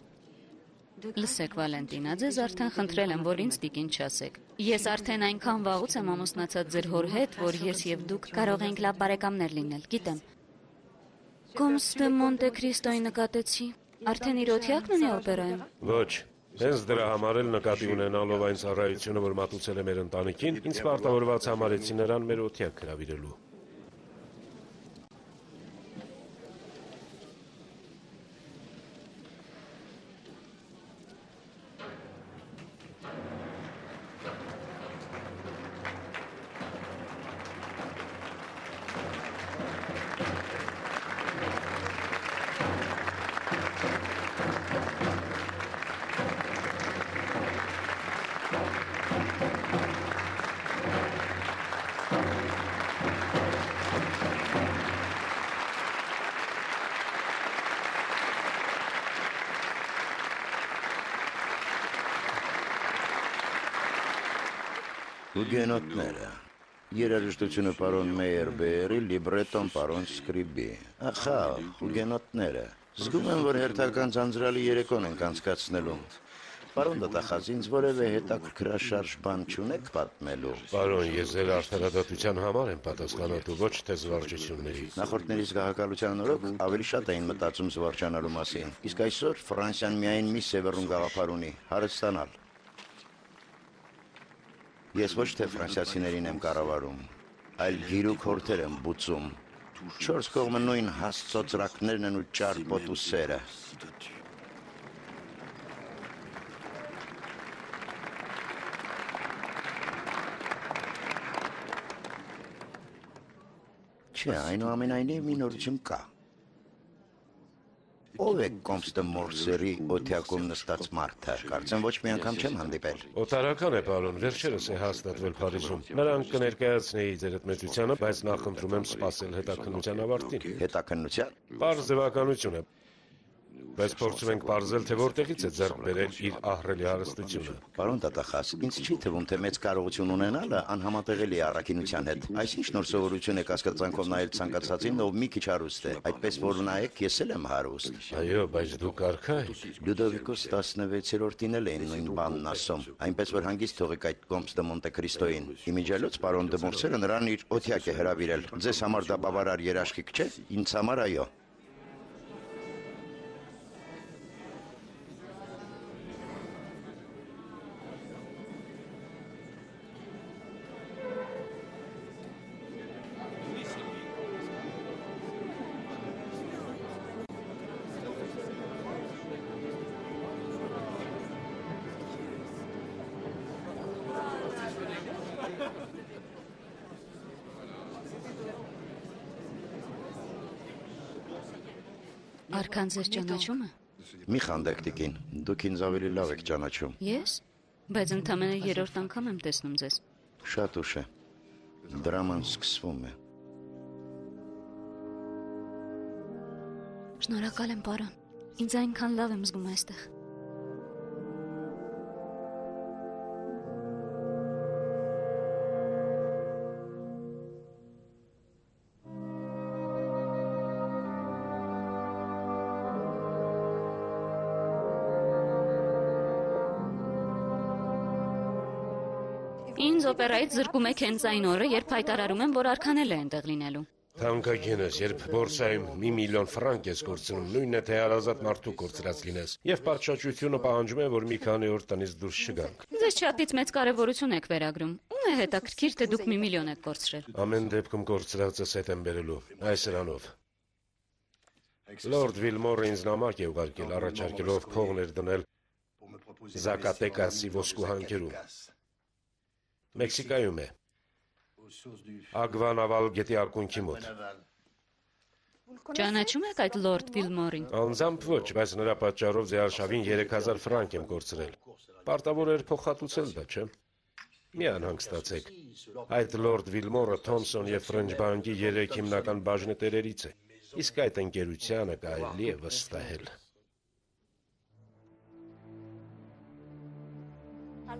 Լսեք, Վալենտինա, ձեզ արդեն խնդրել եմ, որ ինձ տիկին չասեք։ Ես արդեն այնքան վաղուց եմ ամուսնացած ձեր հոր հետ, որ ես եւ դուք կարող ենք լավ բարեկամներ լինել, գիտեմ։ Կոմս դե Մոնտե Քրիստոյի նկատեցի, արդեն իր օթյակն ունի օպերայում։ Ոչ, հենց դրա համար էլ նկատի ունենալով այն ծառայությունը, որ մատուցել է մեր ընտանիքին, ինձ պարտավորված համարեցի նրան մեր օթյակ հրավիրելու։ Հուգենոտները, երաժշտությունը պարոն Մեյերբեերի, լիբրետոն պարոն Սկրիբի, ախա, հուգենոտները, զգում եմ, որ հերթական ձանձրալի երեկոն ենք անցկացնելու, պարոն դատախազ, ինձ որևէ հետաքրքրաշարժ բան չունեք պատմելու։ Պարոն, ես ձեր արդարադատության համար եմ պատասխանատու, ոչ թե զվարճությունների։ Նախորդների զգահակալության օրոք ավելի շատ էին մտածում զվարճանալու մասին, իսկ այսօր Ֆրանսիան միայն մի սևեռուն գաղափար ունի, հարստանալ։ Ես ոչ թե ֆրանսիացիներին եմ կառավարում, այլ գիրուկ հորթեր եմ բուծում։ Չորս կողմը նույն հասծո ծրակներն են ու ճար պոտուսերը։ Չէ, այնուամենայնիվ մի նորություն կա։ Ով է Կոմստը Մորսերի օթյակում նստած մարդը, կարծեմ ոչ մի անգամ չեմ հանդիպել։ Օտարական է, պարոն, վերջերս է հաստատվել Փարիզում։ Նրանք կներկայացնեի ձեր հետմետությունը, բայց նախընտրում եմ սպասել հետաքննության ավարտին։ Հետաքննության։ Պարզ ձևականություն է, բայց փորձում ենք պարզել, թե որտեղից է ձեռք բերել իր ահռելի հարստությունը։ Պարոն դատախազ, ինձ չի թվում, թե մեծ կարողություն ունենալը անհամատեղելի է առաքինության հետ։ Այսինչ նոր սովորություն է կասկածանքով նայել ցանկացածին, ով մի քիչ հարուստ է, այդպես որ նայեք, ես էլ եմ հարուստ։ Այո, բայց դու կարգա եք։ Լյուդովիկոս 16-րդին էլ էին նույն բանն ասում, այնպես որ հանգիստ թողեք այդ Կոմստը Մոնտե Քրիստոյին։ Իմիջիալոց պարոն դե Մորսերը նրան իր օթյակ է հրավիրել։ Ձեզ համար դա բավարար երաշխիք չէ, ինձ համար այո։ Արքան ձեզ ճանաչում է։ Մի խանդեք տիկին, դուք ինձ ավելի լավ եք ճանաչում։ Ես։ Բայց ընդամենը երրորդ անգամ եմ տեսնում ձեզ։ Շատ ուշ է։ Դրաման սկսվում է։ Շնորհակալ եմ, պարոն։ Ինձ այնքան լավ եմ զգում այստեղ։ Ինձ օպերայից զրկում եք հենց այն օրը, երբ հայտարարում եմ, որ արքանել է այնտեղ լինելու։ Թանկագինս, երբ բորսայում 1 միլիոն ֆրանկ ես կորցնում, նույնն է թե հարազատ մարդու կորցրած լինես, եւ պարտչաճությունը պահանջում է, որ մի քանի օր տնից դուրս չգանք։ Ձեզ չափից մեծ կարևորություն եք վերագրում։ Ում է հետաքրքիր, թե դուք 1 միլիոն եք կորցրել։ Ամեն դեպքում կորցրածս հետ եմ բերելու, այս սրանով։ Լորդ Վիլմորը ինձ նամակ է ուղարկել, առաջարկելով փողներ դնել Զակատեկասի ոսկու հանքերում։ Մեքսիկայում է։ Ագվանավալ գետի ակունքի մոտ։ Ճանաչում եք այդ Լորդ Վիլմորին։ Անձամբ ոչ, բայց նրա պատճառով ձեարշավին 3000 ֆրանկ եմ կորցրել։ Պարտավոր էր փոխհատուցել դա, չէ՞։ Մի անհանգստացեք։ Այդ Լորդ Վիլմորը Թոմսոն եւ Ֆրենչ բանկի 3 հիմնական բաժնետերերից է։ Իսկ այդ ընկերությանը կարելի է վստահել։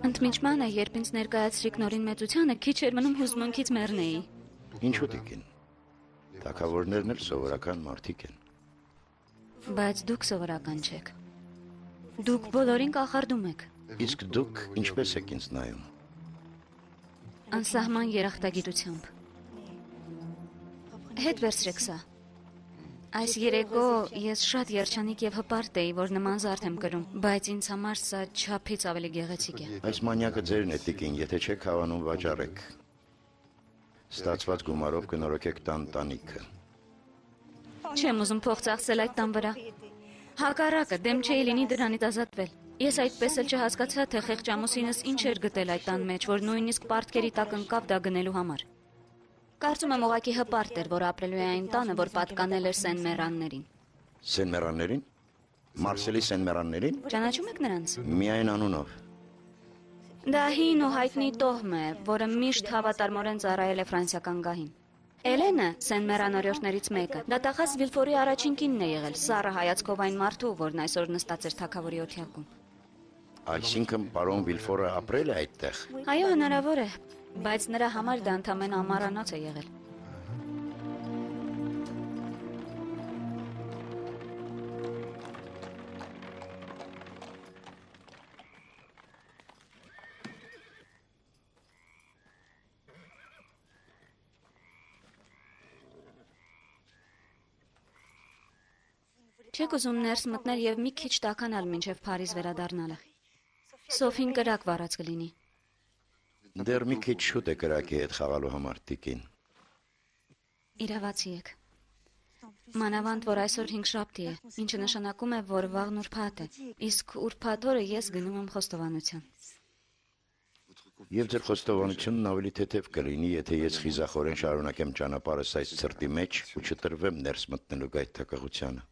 Ընդմիջման է, երբ ինձ ներկայացրիք նորին մեծությանը, քիչ էր մնում հուզմունքից մեռնեի։ Ինչու տիկին։ Թագավորներն էլ սովորական մարդիկ են։ Բայց դուք սովորական չեք։ Դուք բոլորին կախարդում եք։ Իսկ դուք ինչպես եք ինձ նայում։ Անսահման երախտագիտությամբ։ Հետ վերցրեք սա։ Այս երեկո ես շատ երջանիկ եւ հպարտ էի, որ նման զարդ եմ կրում, բայց ինձ համար սա չափից ավելի գեղեցիկ է։ Այս մանյակը ձերն է տիկին, եթե չեք հավանում վաճառեք։ Ստացված գումարով կնորոգեք տան տանիքը։ Չեմ ուզում փող ծախսել այդ տան վրա։ Հակառակը, դեմ չէի լինի դրանից ազատվել։ Ես այդպես էլ չհասկացա, թե խեղճ ամուսինս ինչ էր գտել այդ տան մեջ, որ նույնիսկ պարտքերի տակ ընկավ դա գնելու համար։ Կարծում եմ ուղղակի հպարտ էր, որ ապրելու է այն տանը, որ պատկանել էր Սեն-Մերաններին։ Սեն-Մերաններին։ Մարսելի Սեն-Մերաններին։ Ճանաչում եք նրանց։ Միայն անունով։ Դա հին ու հայտնի տոհմ է, որը միշտ հավատարմորեն ծառայել է ֆրանսիական գահին։ Էլենը Սեն-Մերան օրիորդներից մեկը։ Դատախազ Վիլֆորի առաջին կինն է եղել, սառը հայացքով այն մարդու, որն այսօր նստած էր թագավորի օթյակում։ Այսինքն պարոն Վիլֆորը ապրել է այդտեղ։ Այո, հնարավոր է, բայց նրա համար դա ընդամենը ամառանոց է եղել։ Չեք ուզում ներս մտնել եւ մի քիչ տաքանալ մինչեւ Փարիզ վերադառնալը։ Սոֆին կրակ վառած կլինի։ Դեռ մի քիչ շուտ է կրակի հետ խաղալու համար տիկին։ Իրավացի եք։ Մանավանդ, որ այսօր 5-շաբթի է, ինչը նշանակում է, որ վաղն ուրբաթ է, իսկ ուրբաթ օրը ես գնում եմ խոստովանության։ Եվ ձեր խոստովանությունն ավելի թեթև կլինի, եթե ես խիզախորեն շարունակեմ ճանապարհս այս ցրտի մեջ ու չտրվեմ ներս մտնելու գայթակղությանը։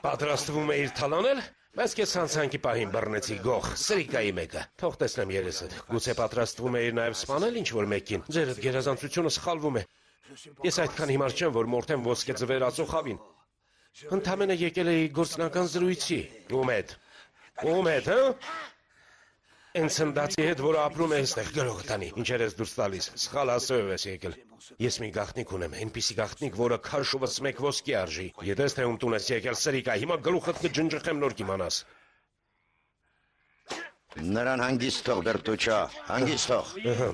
Պատրաստվում է իր թալանել, բայց ես հանցանքի պահին բռնեցի գող, սրիկայի մեկը։ Թող տեսնեմ երեսդ, գուցե պատրաստվում է իր նաև սպանել ինչ-որ մեկին, ձերդ գերազանցությունը սխալվում է։ Ես այդքան հիմար չեմ, որ մորթեմ ոսկե ձվեր ածող հավին։ Ընդամենը եկել էի գործնական զրույցի։ Ում հետ, հա? Այն ցնդացի հետ, որ ապրում է այստեղ գրողը տանի, ինչեր ես դուրս տալիս, սխալ ասով ես եկել։ Ես մի գաղտնիք ունեմ, այնպիսի գաղտնիք, որը քաշուվս մեկ ոսկի արժի։ Ետես թե ում տուն ես եկել սրիկա, հիմա գլուխդ կջնջխեմ նոր կիմանաս։ Նրան հանգիստ թող, Բերտուչա, հանգիստ թող։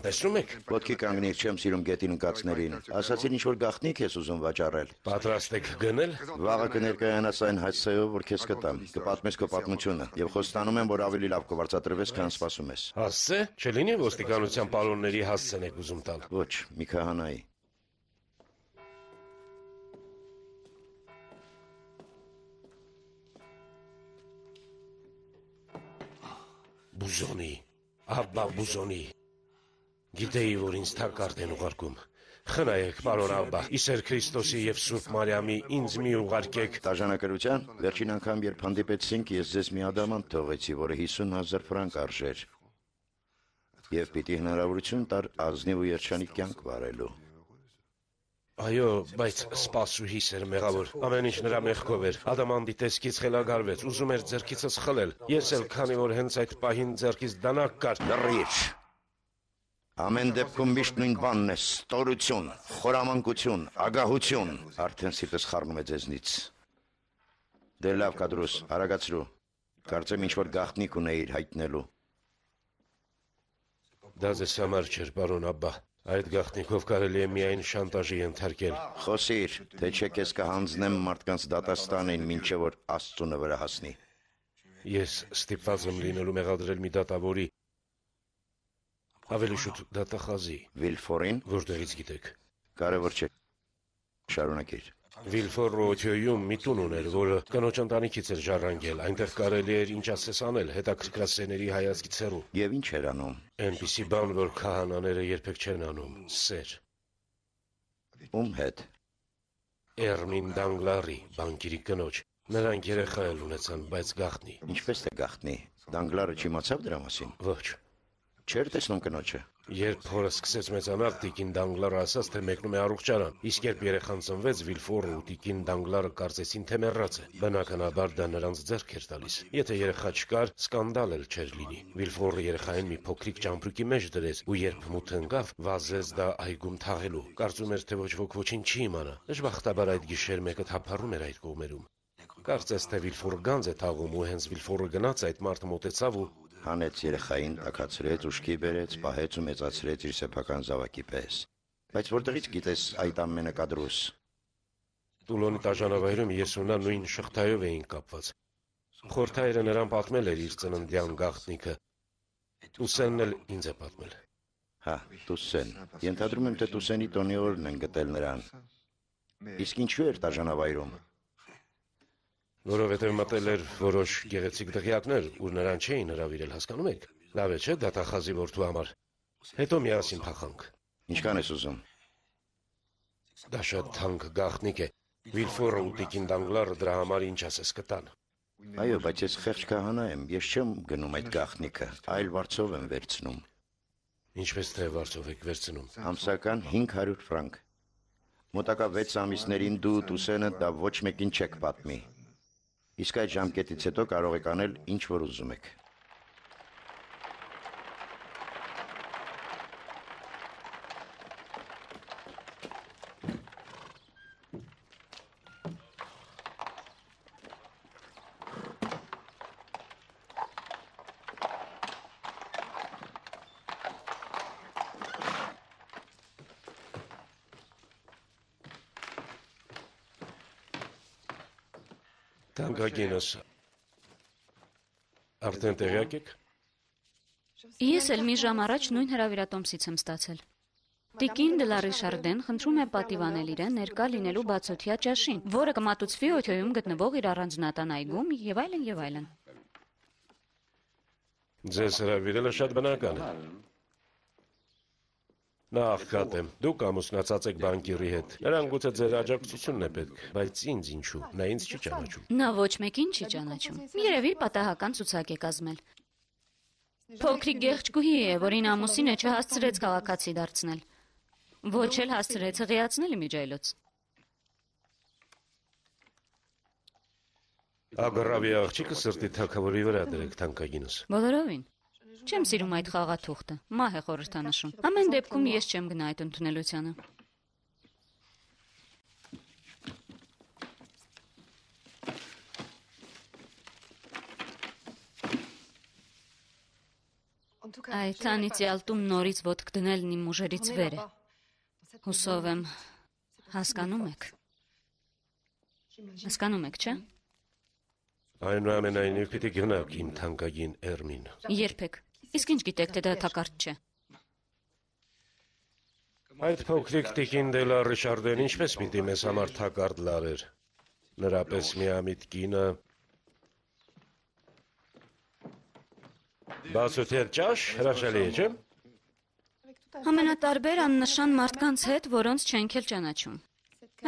Տեսնում եք։ Ոտքի կանգնիր, չեմ սիրում գետին ընկածներին։ Ասացին ինչ-որ գաղտնիք ես ուզում վաճառել։ Պատրաստ եք գնել։ Վաղը կներկայանաս այն հայցեով, որ քեզ կտամ, կպատմես քո պատմությունը, եւ խոստանում եմ, որ ավելի լավ կվարձատրվես, քան սպասում ես։ Հասցե, չլինի ոստիկանության պալոնների հասցեն եք ուզում տալ։ Ոչ, մի քահանայի։ Բուզոնի, Աբբա Բուզոնի։ Գիտեի, որ ինձ թակարդ են ուղարկում։ Խնայեք, պարոն Աբբա, Իսեր Քրիստոսի եւ Սուրբ Մարիամի ինձ մի ուղարկեք։ Տաժանակրության, վերջին անգամ, երբ հանդիպեցինք, ես ձեզ մի ադամանտ թողեցի, որը 50,000 ֆրանկ արժեր։ Եվ պիտի հնարավորություն տար ազնիվ ու երջանիկ կյանք վարելու։ Այո, բայց սպասուհիս էր մեղավոր։ Ամեն ինչ նրա մեղքով էր։ Ադամանդի տեսքից խելագարվեց, ուզում էր ձեռքիցս խլել։ Ես էլ, քանի որ հենց այդ պահին ձեռքից դանակ կար։ Լռիր։ Ամեն դեպքում միշտ նույն բանն է՝ ստորություն, խորամանկություն, ագահություն։ Արդեն սիրտս խառնում է ձեզնից։ Դե լավ, կադրուս, արագացրու։ Կարծեմ ինչ-որ գաղտնիք ունեիր հայտնելու։ Դա ձեզ համար չէր, պարոն Աբբա։ Այդ գաղտնիքով կարելի է միայն շանտաժի ենթարկել։ Խոսիր, թե չէ քեզ կհանձնեմ մարդկանց դատաստանին, մինչև որ Աստծունը վրա հասնի։ Ես ստիպված եմ լինելու մեղադրել մի դատավորի, ավելի շուտ դատախազի։ Վիլֆորին, Որտեղից գիտեք։ կարևոր չէ։ Շարունակիր։ Վիլֆոր Ռոթյոյում մի տուն ուներ, որը կնոջ ընտանիքից էր ժառանգել, այնտեղ կարելի էր ինչ ասես անել, հետաքրքրասերների հայացքից հեռու։ Եվ ինչ էր անում։ Այնպիսի բան, որ քահանաները երբեք չեն անում, սեր։ Ում հետ։ Էրմին Դանգլարի, բանկիրի կնոջ։ Նրանք երեխա էլ ունեցան, բայց գաղտնի։ Ինչպես թե գաղտնի։ Դանգլարը չիմացավ դրա մասին։ Ոչ։ Չէր տեսնում կնոջը։ Երբ փորը սկսեց մեծանալ, տիկին Դանգլարը ասաց, թե մեկնում է առողջարան, իսկ երբ երեխան ծնվեց, Վիլֆորը ու տիկին Դանգլարը կարծեցին, թե մեռած է։ Բնականաբար դա նրանց ձեռք էր տալիս։ Եթե երեխա չկար, սկանդալ էլ չէր լինի։ Վիլֆորը երեխային մի փոքրիկ ճամպրուկի մեջ դրեց, ու երբ մութը ընկավ, վազեց դա այգում թաղելու։ Կարծում էր, թե ոչ ոք ոչինչ չի իմանա։ Դժբախտաբար այդ գիշեր մեկը թափառում էր այդ կողմերում։ Կարծես թե Վիլֆորը գանձ է թաղում, ու հենց Վիլֆորը գնաց, այդ մարդը մոտեցավ ու Հանեց երեխային, տաքացրեց, ուշքի բերեց, պահեց ու մեծացրեց իր սեփական զավակի պես։ Բայց որտեղից գիտես այդ ամենը կադրուս։ Տուլոնի տաժանավայրում ես ու նա նույն շղթայով էին կապված։ Խորթայրը նրան պատմել էր իր ծննդյան գաղտնիքը։ Տուսենն էլ ինձ է պատմել։ Հա, Տուսեն։ Ենթադրում եմ, թե Տուսենի տոնի օրն են գտել նրան։ Իսկ ինչու էր տաժանավայրում։ Որովհետև մտել էր որոշ գեղեցիկ դղյակներ, ուր նրան չէին հրավիրել, հասկանում եք։ Լավ է, չէ՞, դատախազի որդու համար։ Հետո միասին փախանք։ Ինչքան ես ուզում։ Դա շատ թանկ գաղտնիք է։ Վիլֆորը ու տիկին Դանգլարը դրա համար ինչ ասես կտան։ Այո, բայց ես խեղճ քահանա եմ, ես չեմ գնում այդ գաղտնիքը, այլ վարձով եմ վերցնում։ Ինչպես թե վարձով եք վերցնում։ Ամսական 500 ֆրանկ։ Մոտակա 6 ամիսներին դու Տուսենը դա ոչ մեկին չեք պատմի։ Իսկ այդ ժամկետից հետո կարող եք անել ինչ որ ուզում եք։ Թանկագինս, արդեն տեղյակ եք։ Ես էլ մի ժամ առաջ նույն հրավիրատոմսից եմ ստացել։ Տիկին Դլարի Շարդեն խնդրում է պատիվանել իրեն ներկա լինելու բացօթյա ճաշին, որը կմատուցվի Օթյոյում գտնվող իր առանձնատան այգում եւ այլն եւ այլն։ Ձեզ հրավիրելը շատ բնական է։ Նա աղքատ եմ, դուք ամուսնացած եք բանկիրի հետ։ Նրան գուցե ձեր աջակցությունն է պետք, բայց ինձ ինչու, նա ինձ չի ճանաչում։ Նա ոչ մեկին չի ճանաչում։ Երևի պատահական ցուցակ է կազմել։ Փոքրիկ գեղեցկուհի է, որին ամուսինը չհասցրեց քաղաքացի դարձնել։ Ոչ էլ հասցրեց հղիացնել իմիջայլոց։ Ագռավի աղջիկը սրտի թագավորի վրա դրեք, թանկագինս։ Բոլորովին։ Չեմ սիրում այդ խաղաթուղթը, մահ է խորհրդանշում։ Ամեն դեպքում ես չեմ գնա այդ ընդունելությանը։ Այդ անիծյալ տուն նորից ոտք դնելն իմ ուժերից վեր է։ Հուսով եմ, հասկանում եք։ Հասկանում եք, չէ՞։ Այնուամենայնիվ պիտի գնաք իմ թանկագին Էրմին։ Երբեք։ Իսկ ինչ գիտեք, թե դա թակարդ չէ։ Այդ փոքրիկ տիկին դե լա Ռիշարդեն ինչպես պիտի մեզ համար թակարդ լարեր։ Նրա պես միամիտ կինը բացօթյա ճաշ հրաշալի է, չէ՞։ Ամենատարբեր աննշան մարդկանց հետ, որոնց չենք էլ ճանաչում։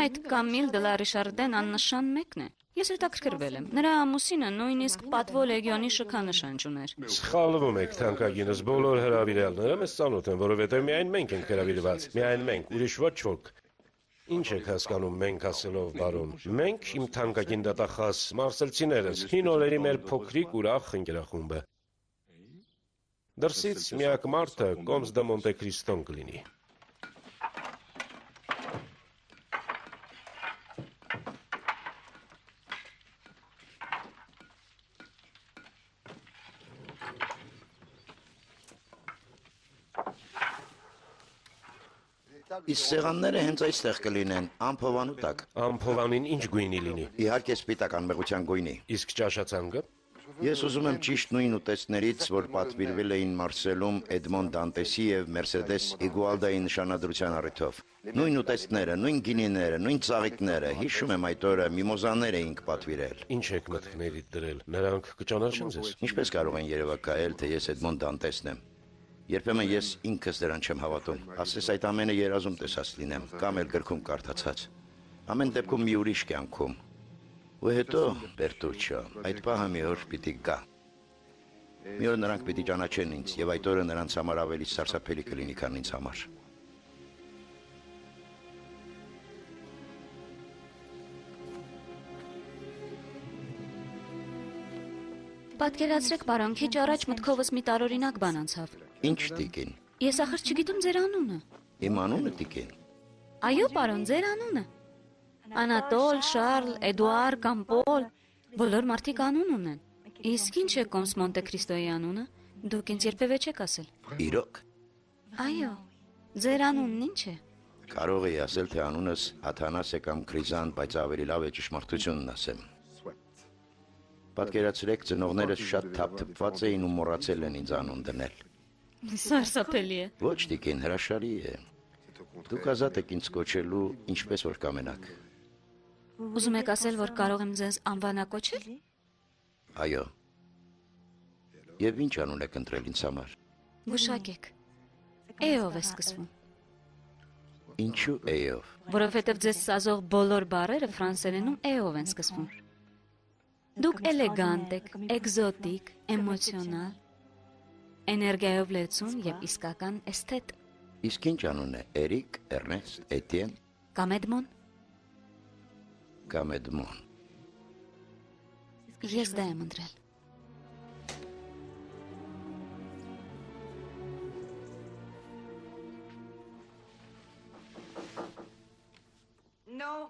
Այդ Կամիլ դե լա Ռիշարդեն աննշան մեկն է։ Ես հետաքրքրվել եմ։ Նրա ամուսինը նույնիսկ պատվո լեգիոնի շքանշան չուներ։ Սխալվում եք, թանկագինս, բոլոր հրավիրյալները մեզ ծանոթ են, որովհետև միայն մենք ենք հրավիրված, միայն մենք, ուրիշ ոչ ոք։ Ինչ եք հասկանում մենք ասելով, բարոն։ Մենք իմ թանկագին դատախազ մարսելցիներս, հին օրերի մեր փոքրիկ ուրախ ընկերախումբը։ Դրսից միակ մարդը Կոմս դե Մոնտե Քրիստոն կլինի։ Իսկ սեղանները հենց այստեղ կլինեն, ամփովանու տակ։ Ամփովանին ինչ գույնի լինի։ Իհարկե սպիտական մեղության գույնի։ Իսկ ճաշացանկը։ Ես ուզում եմ ճիշտ նույն ուտեստներից, որ պատվիրվել էին Մարսելում Էդմոն Դանտեսի եւ Մերսեդես Իգուալդայի նշանադրության առիթով։ Նույն ուտեստները, նույն գինիները, նույն ծաղիկները, հիշում եմ այդ օրը միմոզաներ էինք պատվիրել։ Ինչ եք մտքներիդ դրել։ Նրանք կճանաչեն ձեզ։ Ինչպես կարող են երևակայել, թե ես Էդմոն Դանտեսն եմ։ Երբեմն ես ինքս դրան չեմ հավատում։ Ասես այդ ամենը երազում տեսած լինեմ, կամ էլ գրքում կարդացած։ Ամեն դեպքում մի ուրիշ կյանքում։ Ու հետո, Բերտուչո, այդ պահը մի օր պիտի գա։ Մի օր նրանք պիտի ճանաչեն ինձ, եւ այդ օրը նրանց համար ավելի սարսափելի կլինի, քան ինձ համար։ Պատկերացրեք, պարոն, քիչ առաջ մտքովս մի տարօրինակ բան անցավ։ Ինչ տիկին։ Ես ախր չգիտեմ ձեր անունը։ Իմ անունը տիկին։ Այո, պարոն, ձեր անունը։ Անատոլ, Շարլ, Էդուար կամ Պոլ, բոլոր մարդիկ անուն ունեն։ Իսկ ինչ է Կոմս Մոնտե Քրիստոյի անունը։ Դուք ինձ երբևէ չեք ասել։ Իրոք։ Այո, ձեր անունն ինչ է։ Կարող էի ասել, թե անունս Աթանաս է կամ Քրիզան, բայց ավելի լավ է ճշմարտությունն ասեմ։ Պատկերացրեք, ծնողներս շատ թափթփված էին ու մոռացել են ինձ անուն դնել։ Սարսափելի է։ Ոչ, տիկին, հրաշալի է։ Դուք ազատ եք ինձ կոչելու ինչպես որ կամենաք։ Ուզում եք ասել, որ կարող եմ ձեզ անվանակոչել։ Այո։ Եվ ինչ անուն եք ընտրել ինձ համար։ Գուշակեք։ Էով է սկսվում։ Ինչու էով։ Որովհետև ձեզ սազող բոլոր բառերը ֆրանսերենում էով են սկսվում։ Դուք էլեգանտ եք, էկզոտիկ, էմոցիոնալ, էներգիայով լեցուն եւ իսկական էսթետ։ Իսկ ինչ անուն է։ Էրիկ, Էրնեստ, Էտիեն Կամ Էդմոն։ կամ Էդմոն։ Ես դա եմ ընտրել։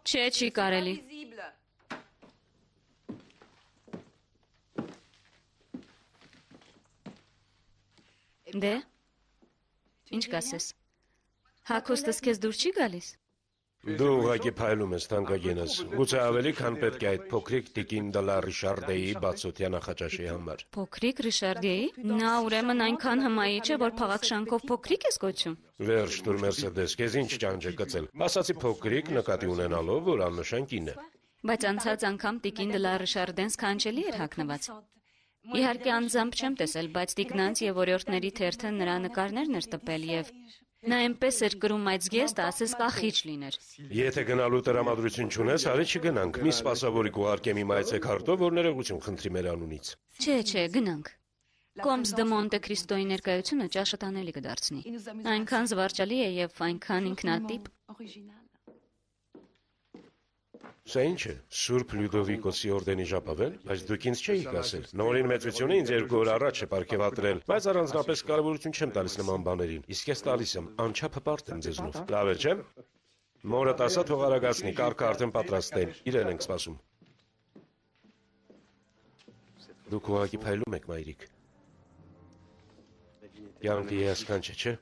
Չէ, չի կարելի։ Դե, ինչ կասես։ Հագուստս քեզ դուր չի գալիս։ Դու ուղղակի փայլում ես, թանկագինս։ Գուցե ավելի քան պետք է այդ փոքրիկ տիկին դե լա Ռիշարդեի բացօթյա նախաճաշի համար։ Փոքրիկ Ռիշարդիեի։ Նա ուրեմն այնքան հմայիչ է, որ փաղաքշանքով փոքրիկ ես կոչում։ Վերջ դուր Մերսեդես, քեզ ինչ ճանճ է գծել։ Ասացի փոքրիկ նկատի ունենալով, որ աննշան կին է։ Բայց անցած անգամ տիկին դե լա Ռիշարդեն սքանչելի էր հագնված։ Իհարկե անձամբ չեմ տեսել, բայց տիկնանց եւ օրիորդների թերթը նրա նկարներն էր տպել եւ նա այնպես էր կրում այդ զգեստը, ասես կախիչ լիներ։ Եթե գնալու տրամադրություն չունես, արի չգնանք։ Մի սպասավորի կուղարկեմ իմ այցեքարտով, որ ներողություն խնդրի մեր անունից։ Չէ, գնանք։ Կոմս դե Մոնտե Քրիստոյի ներկայությունը ճաշը տանելի կդարձնի։ Այնքան զվարճալի է եւ այնքան ինքնատիպ։ Սա ինչ է, Սուրբ Լյուդովիկոսի օրդենի ժապավեն, բայց դուք ինձ չէիք ասել։ Նորին մեծությունը ինձ 2 օր առաջ է պարգևատրել, բայց առանձնապես կարևորություն չեմ տալիս նման բաներին։ Իսկ ես տալիս եմ, անչափ հպարտ եմ ձեզնով։ Լավ է, չէ՞։ Մորդ ասա թող արագացնի, կարգը արդեն պատրաստ է, իրեն ենք սպասում։ Դուք ուղղակի փայլում եք, մայրիկ։ Կյանքը հիասքանչ է, չէ՞։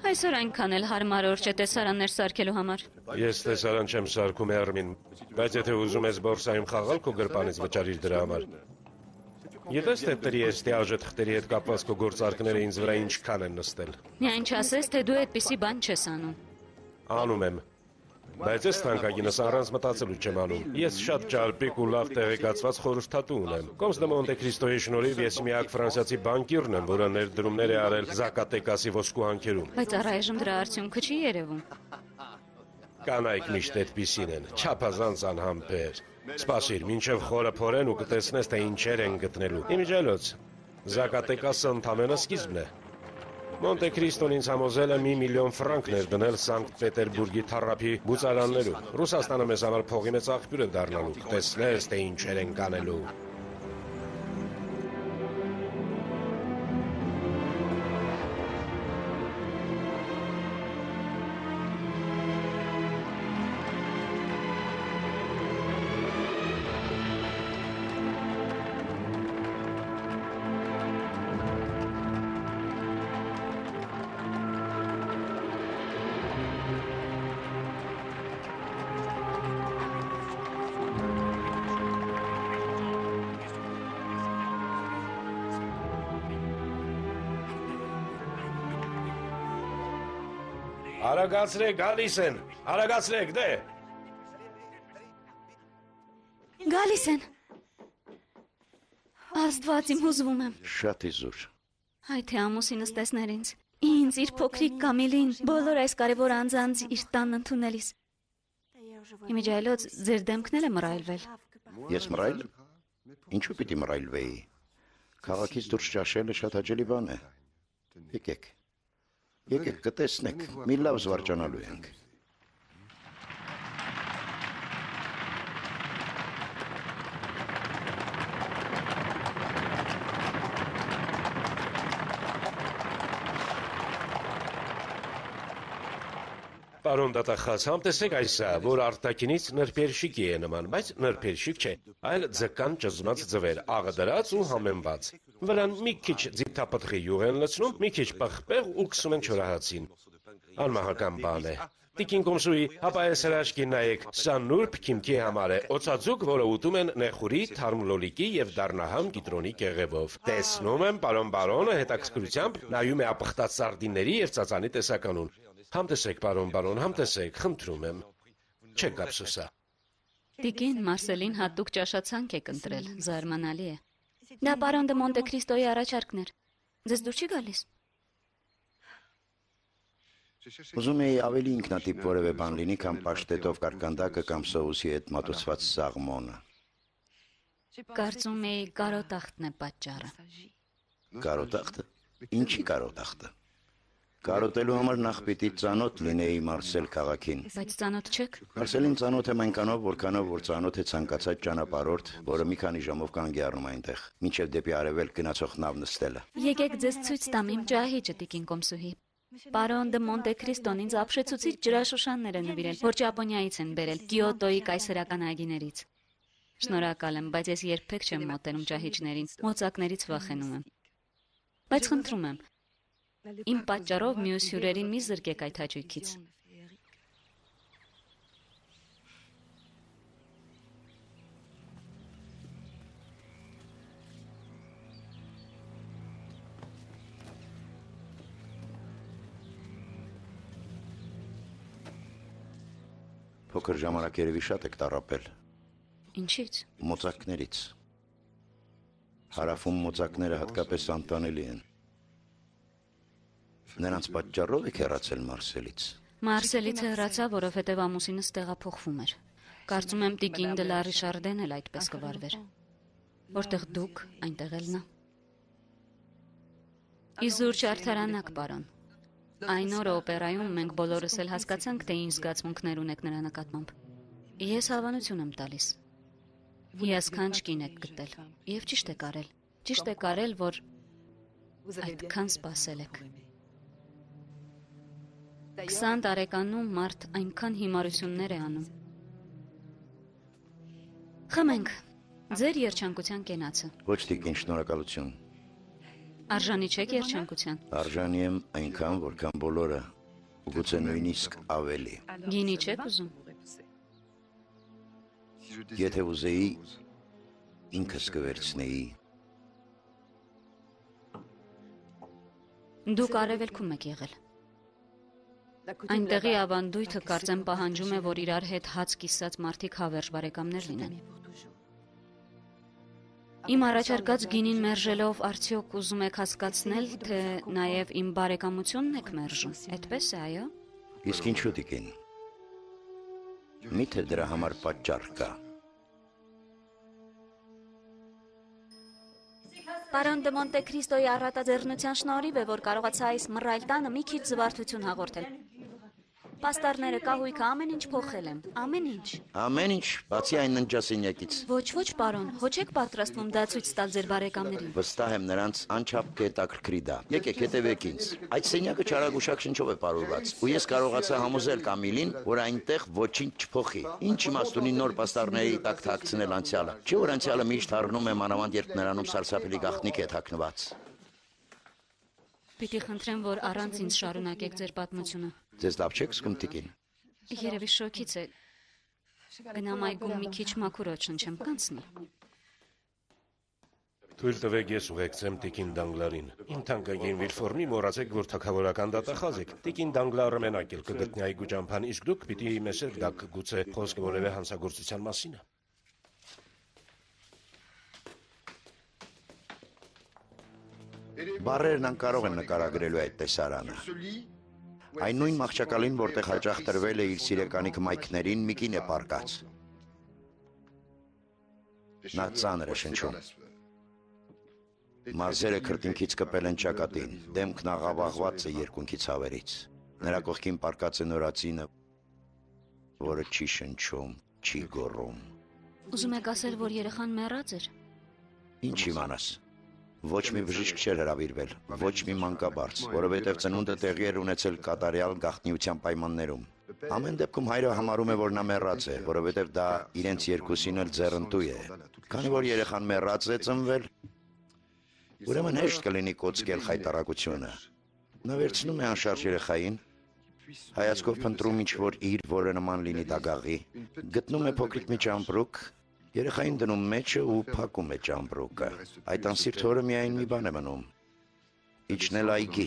Այսօր այնքան էլ հարմար օր չէ տեսարաններ սարքելու համար։ Ես տեսարան չեմ սարքում Էրմին, բայց եթե ուզում ես բորսայում խաղալ, քո գրպանից վճարիր դրա համար։ Գիտես թե տրիեստի աժեթղթերի հետ կապված քո գործարքները ինձ վրա ինչքան են նստել։ Միայն չասես, թե դու այդպիսի բան չես անում։ Անում եմ։ Բայց ես թանկագինս առանց մտածելու չեմ անում։ Ես շատ ճարպիկ ու լավ տեղեկացված խորհրդատու ունեմ։ Կոմս դե Մոնտե Քրիստոյի շնորհիվ ես միակ ֆրանսիացի բանկիրն եմ, որը ներդրումներ է արել Զակատեկասի ոսկու հանքերում։ Բայց առայժմ դրա արդյունքը չի երևում։ Կանայք միշտ այդպիսին են, չափազանց անհամբեր։ Սպասիր, մինչև խորը փորեն ու կտեսնես, թե ինչեր են գտնելու։ Իմիջիայլոց, Զակատեկասը ընդամենը սկիզբն է։ Մոնտե Քրիստոն ինձ համոզել է 1 միլիոն ֆրանկ ներդնել Սանկտ Պետերբուրգի թառափի բուծարաններում։ Ռուսաստանը մեզ համար փողի մեծ աղբյուր է դառնալու, կտեսնես, թե ինչեր են կանելու։ Արագացրեք, գալիս են։ Արագացրեք, դե։ Գալիս են։ Աստված իմ հուզվում եմ։ Շատ իզուր։ Հայ թե ամուսինս տեսներ ինձ։ Ինձ իր փոքրիկ Կամիլին, բոլոր այս կարևոր անձանց իր տանն ընդունելիս։ Իմիջիայլոց ձեր դեմքն էլ է մռայլվել։ Ես մռայլ եմ։ Ինչու պիտի մռայլվեի։ Քաղաքից դուրս ճաշելը շատ հաճելի բան է։ Եկեք։ Եկեք կտեսնեք, մի լավ զվարճանալու ենք։ Պարոն դատախազ, համտեսեք այսա, որ արտաքինից նրբերշիկի է նման, բայց նրբերշիկ չէ, այլ ձկան ճզմած ձվեր, աղը դրած ու համեմված։ Վրան մի քիչ ձիթապտղի յուղ են լցնում, մի քիչ պղպեղ ու քսում են չորահացին։ Անմահական բան է։ Տիկին Կոմսուի, հապա այս հրաշքին նայեք, սա նուրբ քիմքի համար է, օծածուկ, որը ուտում են նեխուրի, թարմ լոլիկի եւ դառնահամ կիտրոնի կեղևով։ Տեսնում եմ, պարոն բարոնը հետաքրքրությամբ նայում է ապխտած սարդինների եւ ծածանի տեսականուն։ Համտեսեք, պարոն, համտեսեք, խնդրում եմ։ Չեք ափսոսա։ Տիկին Մարսելին հատուկ ճաշացանկ եք ընտրել, զարմանալի է։ Դա պարոն դե Մոնտե Քրիստոյի առաջարկն էր։ Ձեզ դուր չի գալիս։ Ուզում էի ավելի ինքնատիպ որևէ բան լինի, կամ պաշտետով կարկանդակը կամ սոուսի հետ մատուցված սաղմոնը։ Կարծում էի կարոտախտն է պատճառը։ Կարոտախտը։ Ինչի կարոտախտը։ Կարոտելու համար նախ պիտի ծանոթ լինեի Մարսել քաղաքին։ Բայց ծանոթ չեք։ Մարսելին ծանոթ եմ այնքանով, որքանով որ ծանոթ է ցանկացած ճանապարհորդ, որը մի քանի ժամով կանգ է առնում այնտեղ, մինչև դեպի արևելք գնացող նավ նստելը։ Եկեք ձեզ ցույց տամ իմ ջահիջը, տիկին Կոմսուհի։ Պարոն դե Մոնտե Քրիստոն ինձ ապշեցուցիչ ջրաշուշաններ է նվիրել, որ Ճապոնիայից են բերել, Կիոտոյի կայսերական այգիներից։ Շնորհակալ եմ, բայց ես երբեք չեմ մոտենում ջահիջներին, մոծակներից վախենում եմ։ Բայց խնդրում եմ, իմ պատճառով մյուս հյուրերին մի զրկեք այդ հաճույքից։ Փոքր ժամանակ երևի շատ եք տառապել։ Ինչից։ Մոծակներից։ Հարավում մոծակները հատկապես անտանելի են։ Նրանց պատճառով եք հեռացել Մարսելից։ Մարսելից հեռացա, որովհետև ամուսինս տեղափոխվում էր։ Կարծում եմ տիկին դե լա Ռիշարդեն էլ այդպես կվարվեր։ Որտեղ դուք, այնտեղ էլ նա։ Իզուր չարդարանաք, պարոն։ Այն օրը օպերայում մենք բոլորս էլ հասկացանք, թե ինչ զգացմունքներ ունեք նրա նկատմամբ։ Ես հավանություն եմ տալիս։ Հիասքանչ կին եք գտել, եւ ճիշտ եք արել։ Ճիշտ եք արել, որ այդքան սպասել եք։ 20 տարեկանում մարդ այնքան հիմարություններ է անում։ Խմենք, ձեր երջանկության կենացը։ Ոչ տիկին, շնորհակալություն։ Արժանի չեք երջանկության։ Արժանի եմ այնքան, որքան բոլորը, ու գուցե նույնիսկ ավելի։ Գինի չեք ուզում։ Եթե ուզեի, ինքս կվերցնեի։ Դուք արևելքում եք եղել։ Այնտեղի ավանդույթը կարծեմ պահանջում է, որ իրար հետ հաց կիսած մարդիկ հավերժ բարեկամներ լինեն։ Իմ առաջարկած գինին մերժելով արդյոք ուզում եք հասկացնել, թե նաև իմ բարեկամությունն եք մերժում, այդպես է, այո։ Իսկ ինչու տիկին։ Միթե դրա համար պատճառ կա։ Պարոն դե Մոնտե Քրիստոյի առատաձեռնության շնորհիվ է, որ կարողացա այս մռայլ տանը մի քիչ զվարթություն հաղորդել։ Պաստառները, կահույքը, ամեն ինչ փոխել եմ, ամեն ինչ։ Ամեն ինչ, բացի այն ննջասենյակից։ Ոչ, պարոն, ոչ եք պատրաստվում դա ցույց տալ ձեր բարեկամներին։ Վստահ եմ նրանց անչափ կետաքրքրի դա։ Եկեք հետևեք ինձ։ Այդ սենյակը չարագուշակ շնչով է պարուրված, ու ես կարողացա համոզել Կամիլին, որ այնտեղ ոչինչ չփոխի։ Ինչ իմաստ ունի նոր պաստառների տակ թաքցնել անցյալը։ Չէ՞ որ անցյալը միշտ հառնում է մանավանդ երբ նրանում սարսափելի գաղտնիք է թաքնված։ Պիտի խնդրեմ, որ առանց ինձ շարունակեք ձեր պատմությունը։ Ձեզ լավ չեք զգում տիկին։ Երևի շոկից է։ Գնամ այգում մի քիչ մաքուր օդ շնչեմ, կանցնի։ Թույլ տվեք ես ուղեկցեմ տիկին Դանգլարին։ Իմ թանկագին Վիլֆորնի մոռացեք, որ թագավորական դատախազ եք։ Տիկին Դանգլարը մենակ էլ կգտնի այգու ճամփան, իսկ դուք պիտի մեզ հետ գաք, գուցե խոսքը որևէ հանցագործության մասին է։ Բառերն անկարող են նկարագրելու այդ տեսարանը։ Այն նույն մահճակալին, որտեղ հաճախ տրվել է իր սիրեկանի կմայքներին, մի կին է պառկած։ Նա ծանր է շնչում։ Մարզերը քրտինքից կպել են ճակատին, դեմքն աղավաղված է երկունքի ցավերից։ Նրա կողքին պառկած է նորածինը, որը չի շնչում, չի գոռում։ Ուզում եք ասել, որ երեխան մեռած էր։ Ինչ իմանաս։ Ոչ մի բժիշկ չէր հրավիրվել, ոչ մի մանկաբարձ, որովհետև ծնունդը տեղի էր ունեցել կատարյալ գաղտնիության պայմաններում։ Ամեն դեպքում հայրը համարում է, որ նա մեռած է, որովհետև դա իրենց երկուսին էլ ձեռնտու է։ Քանի որ երեխան մեռած է ծնվել, ուրեմն հեշտ կլինի կոծկել խայտառակությունը։ Նա վերցնում է անշարժ երեխային, հայացքով փնտրում ինչ-որ իր, որը նման լինի դագաղի, գտնում է փոքրիկ մի ճամպրուկ, երեխային դնում մեջը ու փակում է ճամպրուկը։ Այդ անսիրտ հորը միայն մի բան է մնում՝ իջնել այգի։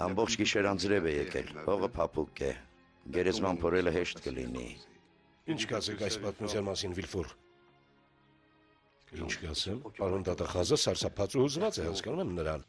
Ամբողջ գիշեր անձրև է եկել, հողը փափուկ է, գերեզման փորելը հեշտ կլինի։ Ինչ կասեք այս պատմության մասին, Վիլֆոր։ Ինչ կասեմ, պարոն դատախազը սարսափած ու հուզված է, հասկանում եմ նրան։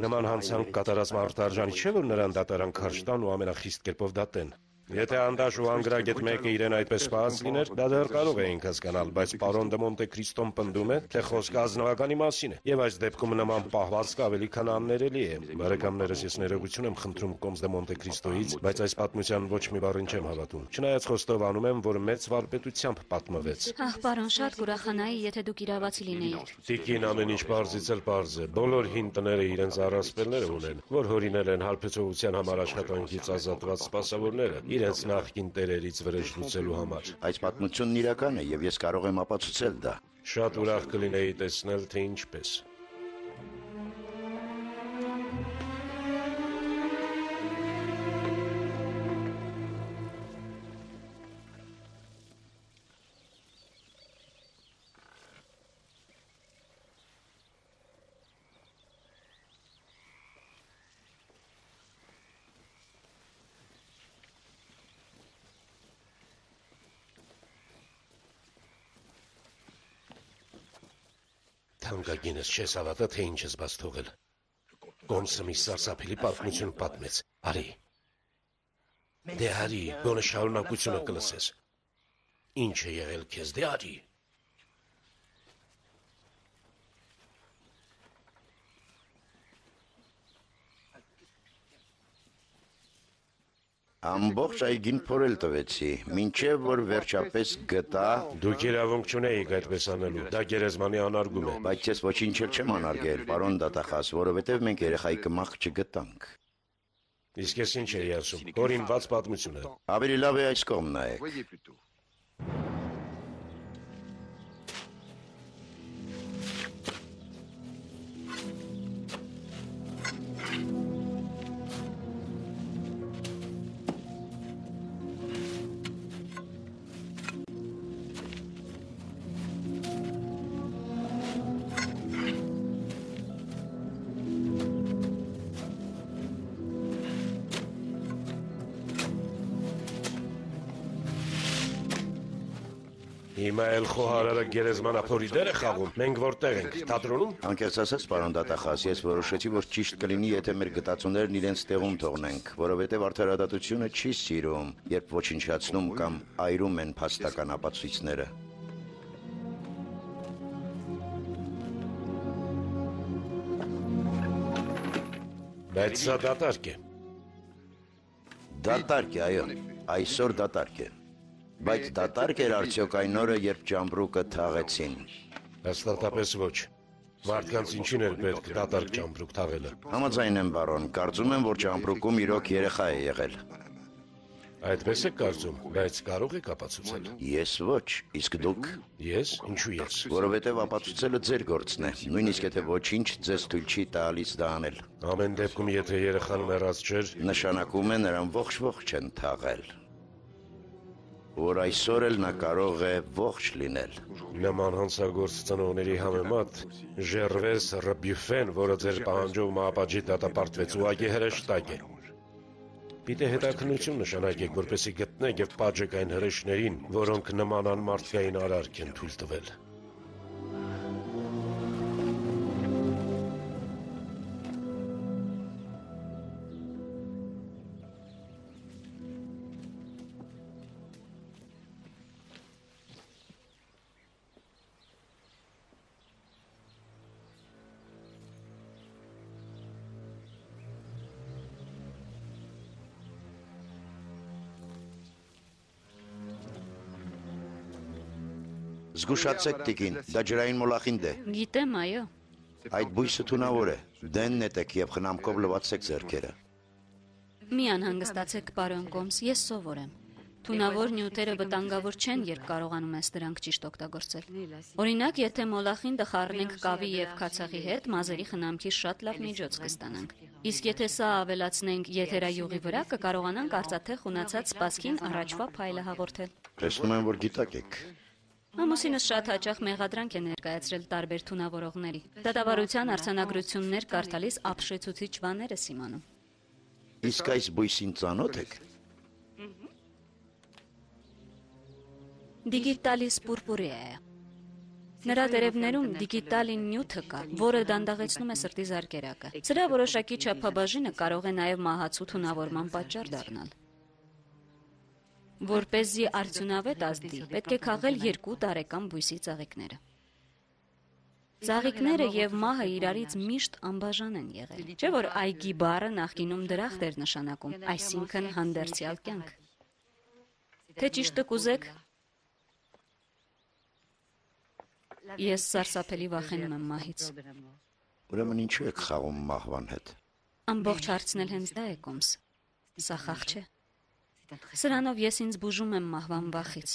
Նման հանցանք կատարած մարդը արժանի չէ, որ նրան դատարան քարշ տան ու ամենախիստ կերպով դատեն։ Եթե անդաշ ու անգրագետ մեկը իրեն այդպես սպահած լիներ, դա դեռ կարող էինք հասկանալ, բայց պարոն դե Մոնտե Քրիստոն պնդում է, թե խոսքը ազնվականի մասին է, եւ այս դեպքում նման պահվածքը ավելի քան աններելի է։ Բարեկամներս, ես ներողություն եմ խնդրում կոմս դե Մոնտե Քրիստոյից, բայց այս պատմության ոչ մի բառին չեմ հավատում։ Չնայած խոստովանում եմ, որ մեծ վարպետությամբ պատմվեց։ Ահ, պարոն, շատ կուրախանայի, եթե դուք իրավացի լինեիք։ Տիկին ամեն ինչ պարզից էլ պարզ է։ Բոլոր հին տները իրենց առասպելները ունեն, որ հորինել են հարբեցողության համար աշխատանքից ազատված սպասավորները, իրենց նախկին տերերից վրեժ լուծելու համար։ Այս պատմությունն իրական է եւ ես կարող եմ ապացուցել դա։ Շատ ուրախ կլինեի տեսնել, թե ինչպես։ Թանկագինս չես հավատա, թե ինչ ես բաց թողել։ Կոմսը մի սարսափելի պատմություն պատմեց։ Արի։ Դե արի, գոնե շարունակությունը կլսես։ Ինչ է եղել քեզ, դե արի։ Ամբողջ այգին փորել տվեցի, մինչև որ վերջապես գտա։ Դուք իրավունք չունեիք այդպես անելու։ Դա գերեզմանի անարգում է։ Բայց ես ոչինչ էլ չեմ անարգել, պարոն դատախազ, որովհետև մենք երեխայի կմախ չգտանք։ Իսկ ես ինչ էի ասում, հորինված պատմություն է։ Ավելի լավ է այս կողմ նայեք։ Voyez plutôt. Հիմա էլ խոհարարը գերեզմանափորի դեր է խաղում։ Մենք որտեղ ենք, թատրոնում։ Անկեղծ ասած, պարոն դատախազ, ես որոշեցի, որ ճիշտ կլինի, եթե մեր գտածուներն իրենց տեղում թողնենք, որովհետև արդարադատությունը չի սիրում, երբ ոչնչացնում կամ այրում են փաստական ապացույցները։ Բայց սա դատարկ է։ Դատարկ է, այո, այսօր դատարկ է։ Բայց դատարկ էր արդյոք այն օրը, երբ ճամպրուկը թաղեցին։ Հաստատապես ոչ։ Մարդկանց ինչին էր պետք դատարկ ճամպրուկ թաղելը։ Համաձայն եմ, բարոն, կարծում եմ, որ ճամպրուկում իրոք երեխա է եղել։ Այդպես եք կարծում, բայց կարող եք ապացուցել։ Ես ոչ, իսկ դուք։ Ես, ինչու ես։ Որովհետև ապացուցելը ձեր գործն է, նույնիսկ եթե ոչինչ ձեզ թույլ չի տալիս դա անել։ Ամեն դեպքում, եթե երեխան մեռած չէր, Նշանակում է նրան ողջ չեն թաղել։ Որ այսօր էլ նա կարող է ողջ լինել։ նման հանցագործ ծնողների համեմատ Ժերվես Ռբյուֆեն, որը ձեր պահանջով մահապատժի դատապարտվեց, ուղղակի հրեշտակ է։ Պիտի հետաքննություն նշանակեք, որպեսզի գտնեք եւ պատժեք այն հրեշներին, որոնք նման անմարդկային արարք են թույլ տվել։ Զգուշացեք, տիկին, դա ջրային մոլախինդ է։ Գիտեմ, այո։ Այդ բույսը թունավոր է։ Դեն նետեք եւ խնամքով լվացեք ձեռքերը։ Մի անհանգստացեք, պարոն Կոմս, ես սովոր եմ։ Թունավոր նյութերը վտանգավոր չեն, երբ կարողանում ես դրանք ճիշտ օգտագործել։ Օրինակ, եթե մոլախինդը խառնենք կավի եւ քացախի հետ, մազերի խնամքի շատ լավ միջոց կստանանք։ Իսկ եթե սա ավելացնենք եթերայուղի վրա, կկարողանանք արծաթե խունացած սպասքին առաջվա փայլը հաղորդել։ Տեսնում եմ, որ գիտակեք։ Ամուսինս շատ հաճախ մեղադրանք է ներկայացրել տարբեր թունավորողների։ Դատավարության արձանագրություններ կարդալիս ապշեցուցիչ բաներ ես իմանում։ Իսկ այս բույսին ծանոթ եք։ Դիգիտալիս պուրպուրիա։ Նրա տերևներում դիգիտալին նյութը կա, որը դանդաղեցնում է սրտի զարկերակը։ Սրա որոշակի չափաբաժինը կարող է նաև մահացու թունավորման պատճառ դառնալ։ Որպեսզի արդյունավետ ազդի, պետք է քաղել 2 տարեկան բույսի ծաղիկները։ Ծաղիկները եւ մահը իրարից միշտ անբաժան են եղել։ Չէ՞ որ այգի բառը նախկինում դրախտ էր նշանակում, այսինքն հանդերձյալ կյանք։ Թե ճիշտը կուզեք, ես սարսափելի վախենում եմ մահից։ Ուրեմն ինչու եք խաղում մահվան հետ։ Ամբողջ հարցն էլ հենց դա է, Կոմս։ Սա խաղ չէ։ Սրանով ես ինձ բուժում եմ մահվան վախից։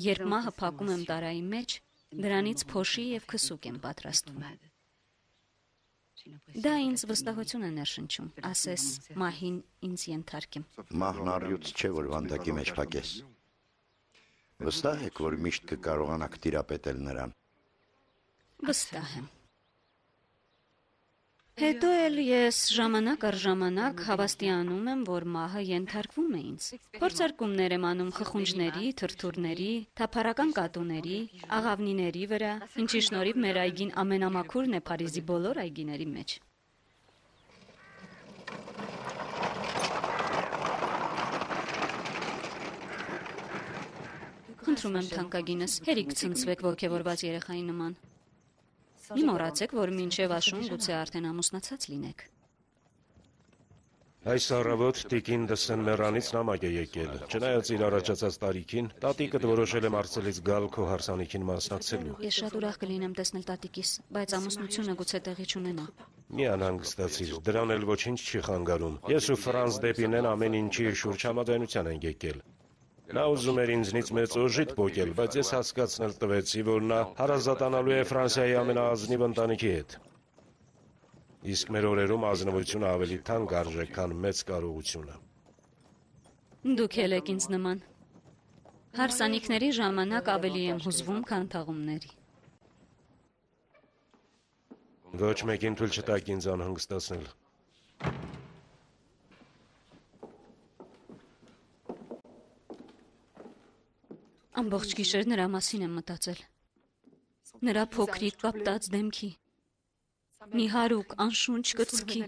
Երբ մահը փակում եմ տարայի մեջ, դրանից փոշի եւ քսուկ եմ պատրաստվում։ Դա ինձ վստահություն է ներշնչում, ասես մահին ինձ ենթարկեմ։ Մահն առյուծ չէ, որ վանդակի մեջ փակես։ Վստահ եք, որ միշտ կկարողանաք տիրապետել նրան։ Վստահ եմ։ Հետո էլ ես ժամանակ առ ժամանակ հավաստիանում եմ, որ մահը ենթարկվում է ինձ։ Փորձարկումներ եմ անում խխունջների, թրթուրների, թափառական կատուների, աղավնիների վրա, ինչի շնորհիվ մեր այգին ամենամաքուրն է Փարիզի բոլոր այգիների մեջ։ Խնդրում եմ թանկագինս, հերիք ցնցվեք ոգևորված երեխայի նման։ Մի մոռացեք, որ մինչև աշուն գուցե արդեն ամուսնացած լինեք։ Այս առավոտ տիկին Դսեն մեռանից նամակ է եկել։ Չնայած իր առաջացած տարիքին, տատիկդ որոշել է մարզելից գալ քո հարսանիքին մասնակցելու։ Ես շատ ուրախ կլինեմ տեսնել տատիկիս, բայց ամուսնությունը գուցե տեղի չունենա։ Մի անհանգստացիր, դրան էլ ոչինչ չի խանգարում։ Ես ու Ֆրանս Դեպինեն ամեն ինչի շուրջ համաձայնության են եկել։ Նա ուզում էր ինձնից մեծ օժիտ պոկել, բայց ես հասկացնել տվեցի, որ նա հարազատանալու է Ֆրանսիայի ամենաազնիվ ընտանիքի հետ։ Իսկ մեր օրերում ազնվությունը ավելի թանկ արժե, քան մեծ կարողությունը։ Դուք էլ եք ինձ նման։ Հարսանիքների ժամանակ ավելի եմ հուզվում, քան թաղումների։ Ոչ մեկին թույլ չտաք ինձ անհանգստացնել։ Ամբողջ գիշեր նրա մասին եմ մտածել։ Նրա փոքրիկ կապտած դեմքի, մի հարուկ անշունչ կրծքի։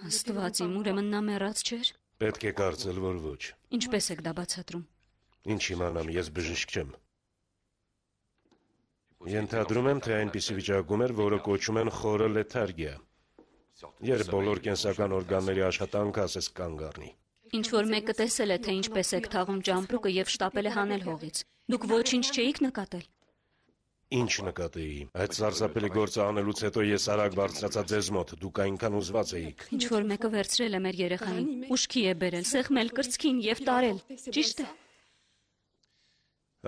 Աստված իմ, ուրեմն նա մեռած չէր։ Պետք է կարծել, որ ոչ։ Ինչպես եք դա բացատրում։ Ինչ իմանամ, ես բժիշկ չեմ։ Ենթադրում եմ, թե այնպիսի վիճակում էր, որը կոչում են խորը լեթարգիա։ Երբ բոլոր կենսական օրգանների աշխատանքը ասես կանգ առնի։ Ինչ որ մեկը տեսել է, թե ինչպես եք թաղում ճամպրուկը եւ շտապել է հանել հողից։ Դուք ոչինչ չէիք նկատել։ Ինչ նկատեի։ Այդ սարսափելի գործը անելուց հետո ես արագ բարձրացա ձեզ մոտ, դուք այնքան ուզված էիք։ Ինչ որ մեկը վերցրել է մեր երեխային, ուշքի է բերել, սեղմել կրծքին եւ տարել։ Ճիշտ է։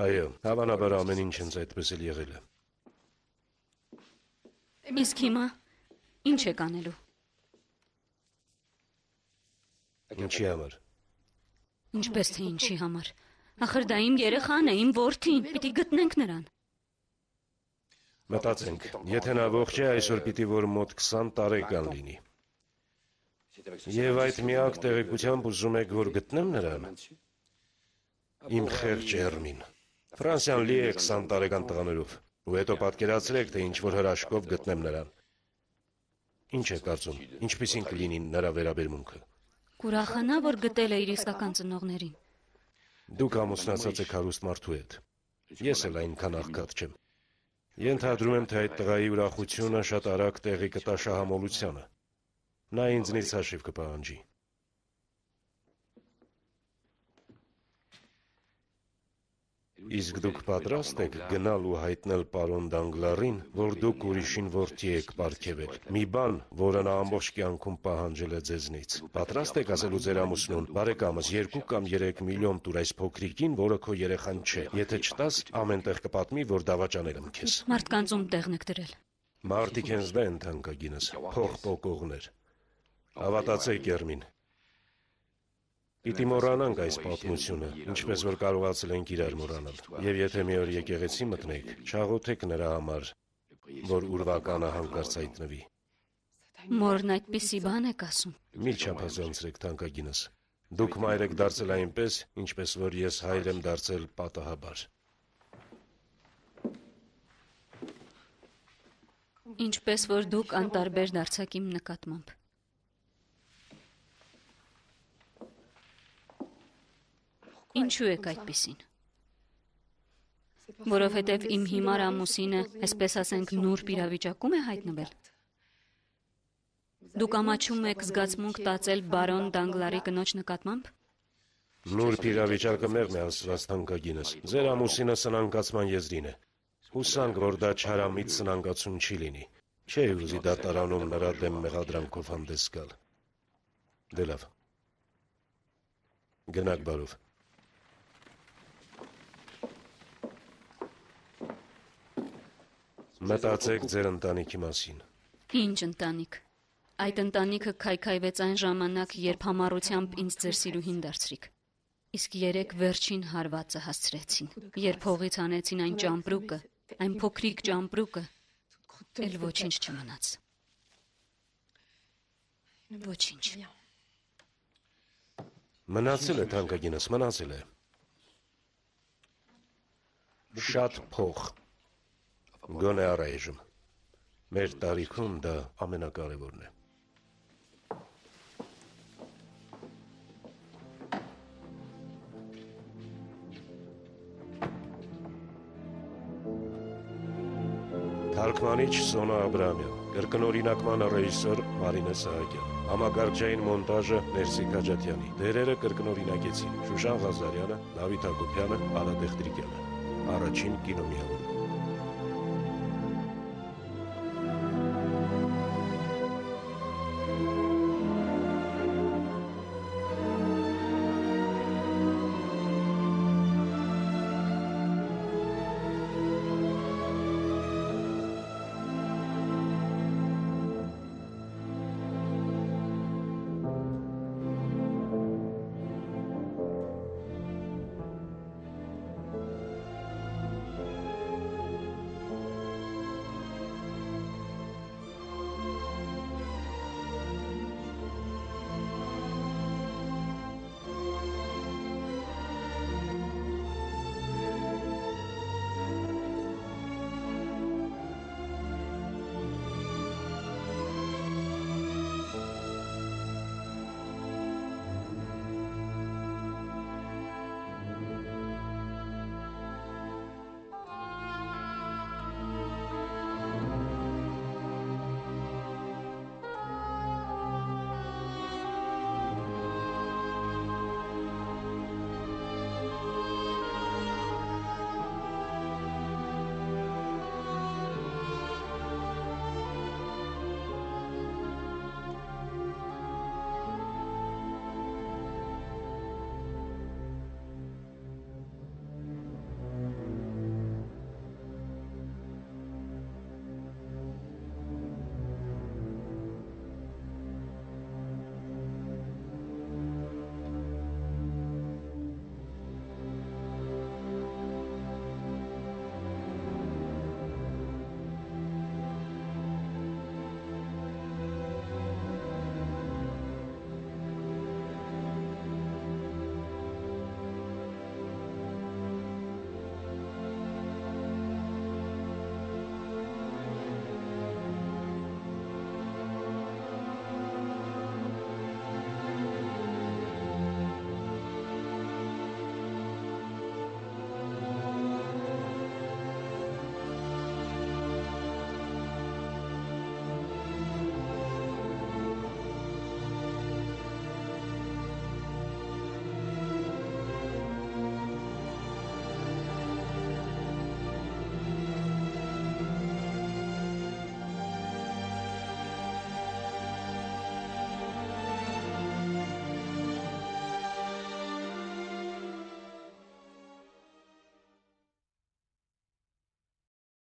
Այո, հավանաբար ամեն ինչ հենց այդպես էլ եղել է։ Իսկ հիմա ինչ եք անելու։ Ինչի համար։ Ինչպես թե ինչի համար։ Ախր դա իմ երեխան է, իմ որդին, պիտի գտնենք նրան։ Մտածենք, եթե նա ողջ է, այսօր պիտի որ մոտ 20 տարեկան լինի։ Եվ այդ միակ տեղեկությամբ ուզում եք, որ գտնեմ նրան։ Իմ խեղճ Էրմին։ Ֆրանսիան լի է 20 տարեկան տղաներով, ու հետո պատկերացրեք, թե ինչ որ հրաշքով գտնեմ նրան։ Ինչ է կարծում, ինչպիսին կլինի նրա վերաբերմունքը։ Կուրախանա, որ գտել է իր իսկական ծնողներին։ Դուք ամուսնացած եք հարուստ մարդու հետ։ Ես էլ այնքան աղքատ չեմ։ Ենթադրում եմ, թե այդ տղայի ուրախությունը շատ արագ տեղի կտա շահամոլությանը։ Նա ինձնից հաշիվ կպահանջի։ Իսկ դուք պատրաստ եք գնալ ու հայտնել պարոն Դանգլարին, որ դուք ուրիշին որդի եք պարգևել։ Մի բան, որը նա ամբողջ կյանքում պահանջել է ձեզնից։ Պատրաստ եք ասելու ձեր ամուսնուն, բարեկամս 2 կամ 3 միլիոն տուր այս փոքրիկին, որը քո երեխան չէ։ Եթե չտաս, ամեն տեղ կպատմի, որ դավաճանել եմ քեզ։ Մարդկանց ում տեղն եք դրել։ Մարդիկ հենց դա են թանկագինս, փող պոկողներ։ Հավատացեք, Էրմին։ Պիտի մոռանանք այս պատմությունը, ինչպես որ կարողացել ենք իրար մոռանալ։ Եվ եթե մի օր եկեղեցի մտնեք, չաղոթեք նրա համար, որ ուրվականը հանկարծ հայտնվի։ Մորն այդպիսի բան եք ասում։ Մի չափազանցրեք, թանկագինս։ Դուք մայր եք դարձել այնպես, ինչպես որ ես հայր եմ դարձել պատահաբար։ Ինչպես որ դուք անտարբեր դարձաք իմ նկատմամբ։ Ինչու եք այդպիսին։ Որովհետև իմ հիմար ամուսինը, այսպես ասենք, նուրբ իրավիճակում է հայտնվել։ Դուք ամաչում եք զգացմունք տածել բարոն Դանգլարի կնոջ նկատմամբ։ Նուրբ իրավիճակը մեղմ է ասված, թանկագինս։ Ձեր ամուսինը սնանկացման եզրին է։ Հուսանք, որ դա չարամիտ սնանկացում չի լինի։ Չէ ուզի դատարանում նրա դեմ մեղադրանքով հանդես գալ։ Դե լավ։ Գնաք բարով։ Մտածեք ձեր ընտանիքի մասին։ Ինչ ընտանիք։ Այդ ընտանիքը քայքայվեց այն ժամանակ, երբ համառությամբ ինձ ձեր սիրուհին դարձրիք։ Իսկ երեք վերջին հարվածը հասցրեցին, երբ հողից հանեցին այն ճամպրուկը, այն փոքրիկ ճամպրուկը, էլ ոչինչ չմնաց։ Ոչինչ։ Մնացել է, թանկագինս, մնացել է։ Շատ փող։ Գոնե առայժմ։ Մեր տարիքում դա ամենակարևորն է։ Թարգմանիչ Սոնա Աբրամյան, կրկնօրինակման ռեժիսոր Մարինե Սահակյան, համակարգչային մոնտաժը Ներսիկ Քաջատյանի, դերերը կրկնօրինակեցին Շուշան Ղազարյանը, Դավիթ Հակոբյանը, Ալա Բեղտրիկյանը, առաջին կինոմիավորը։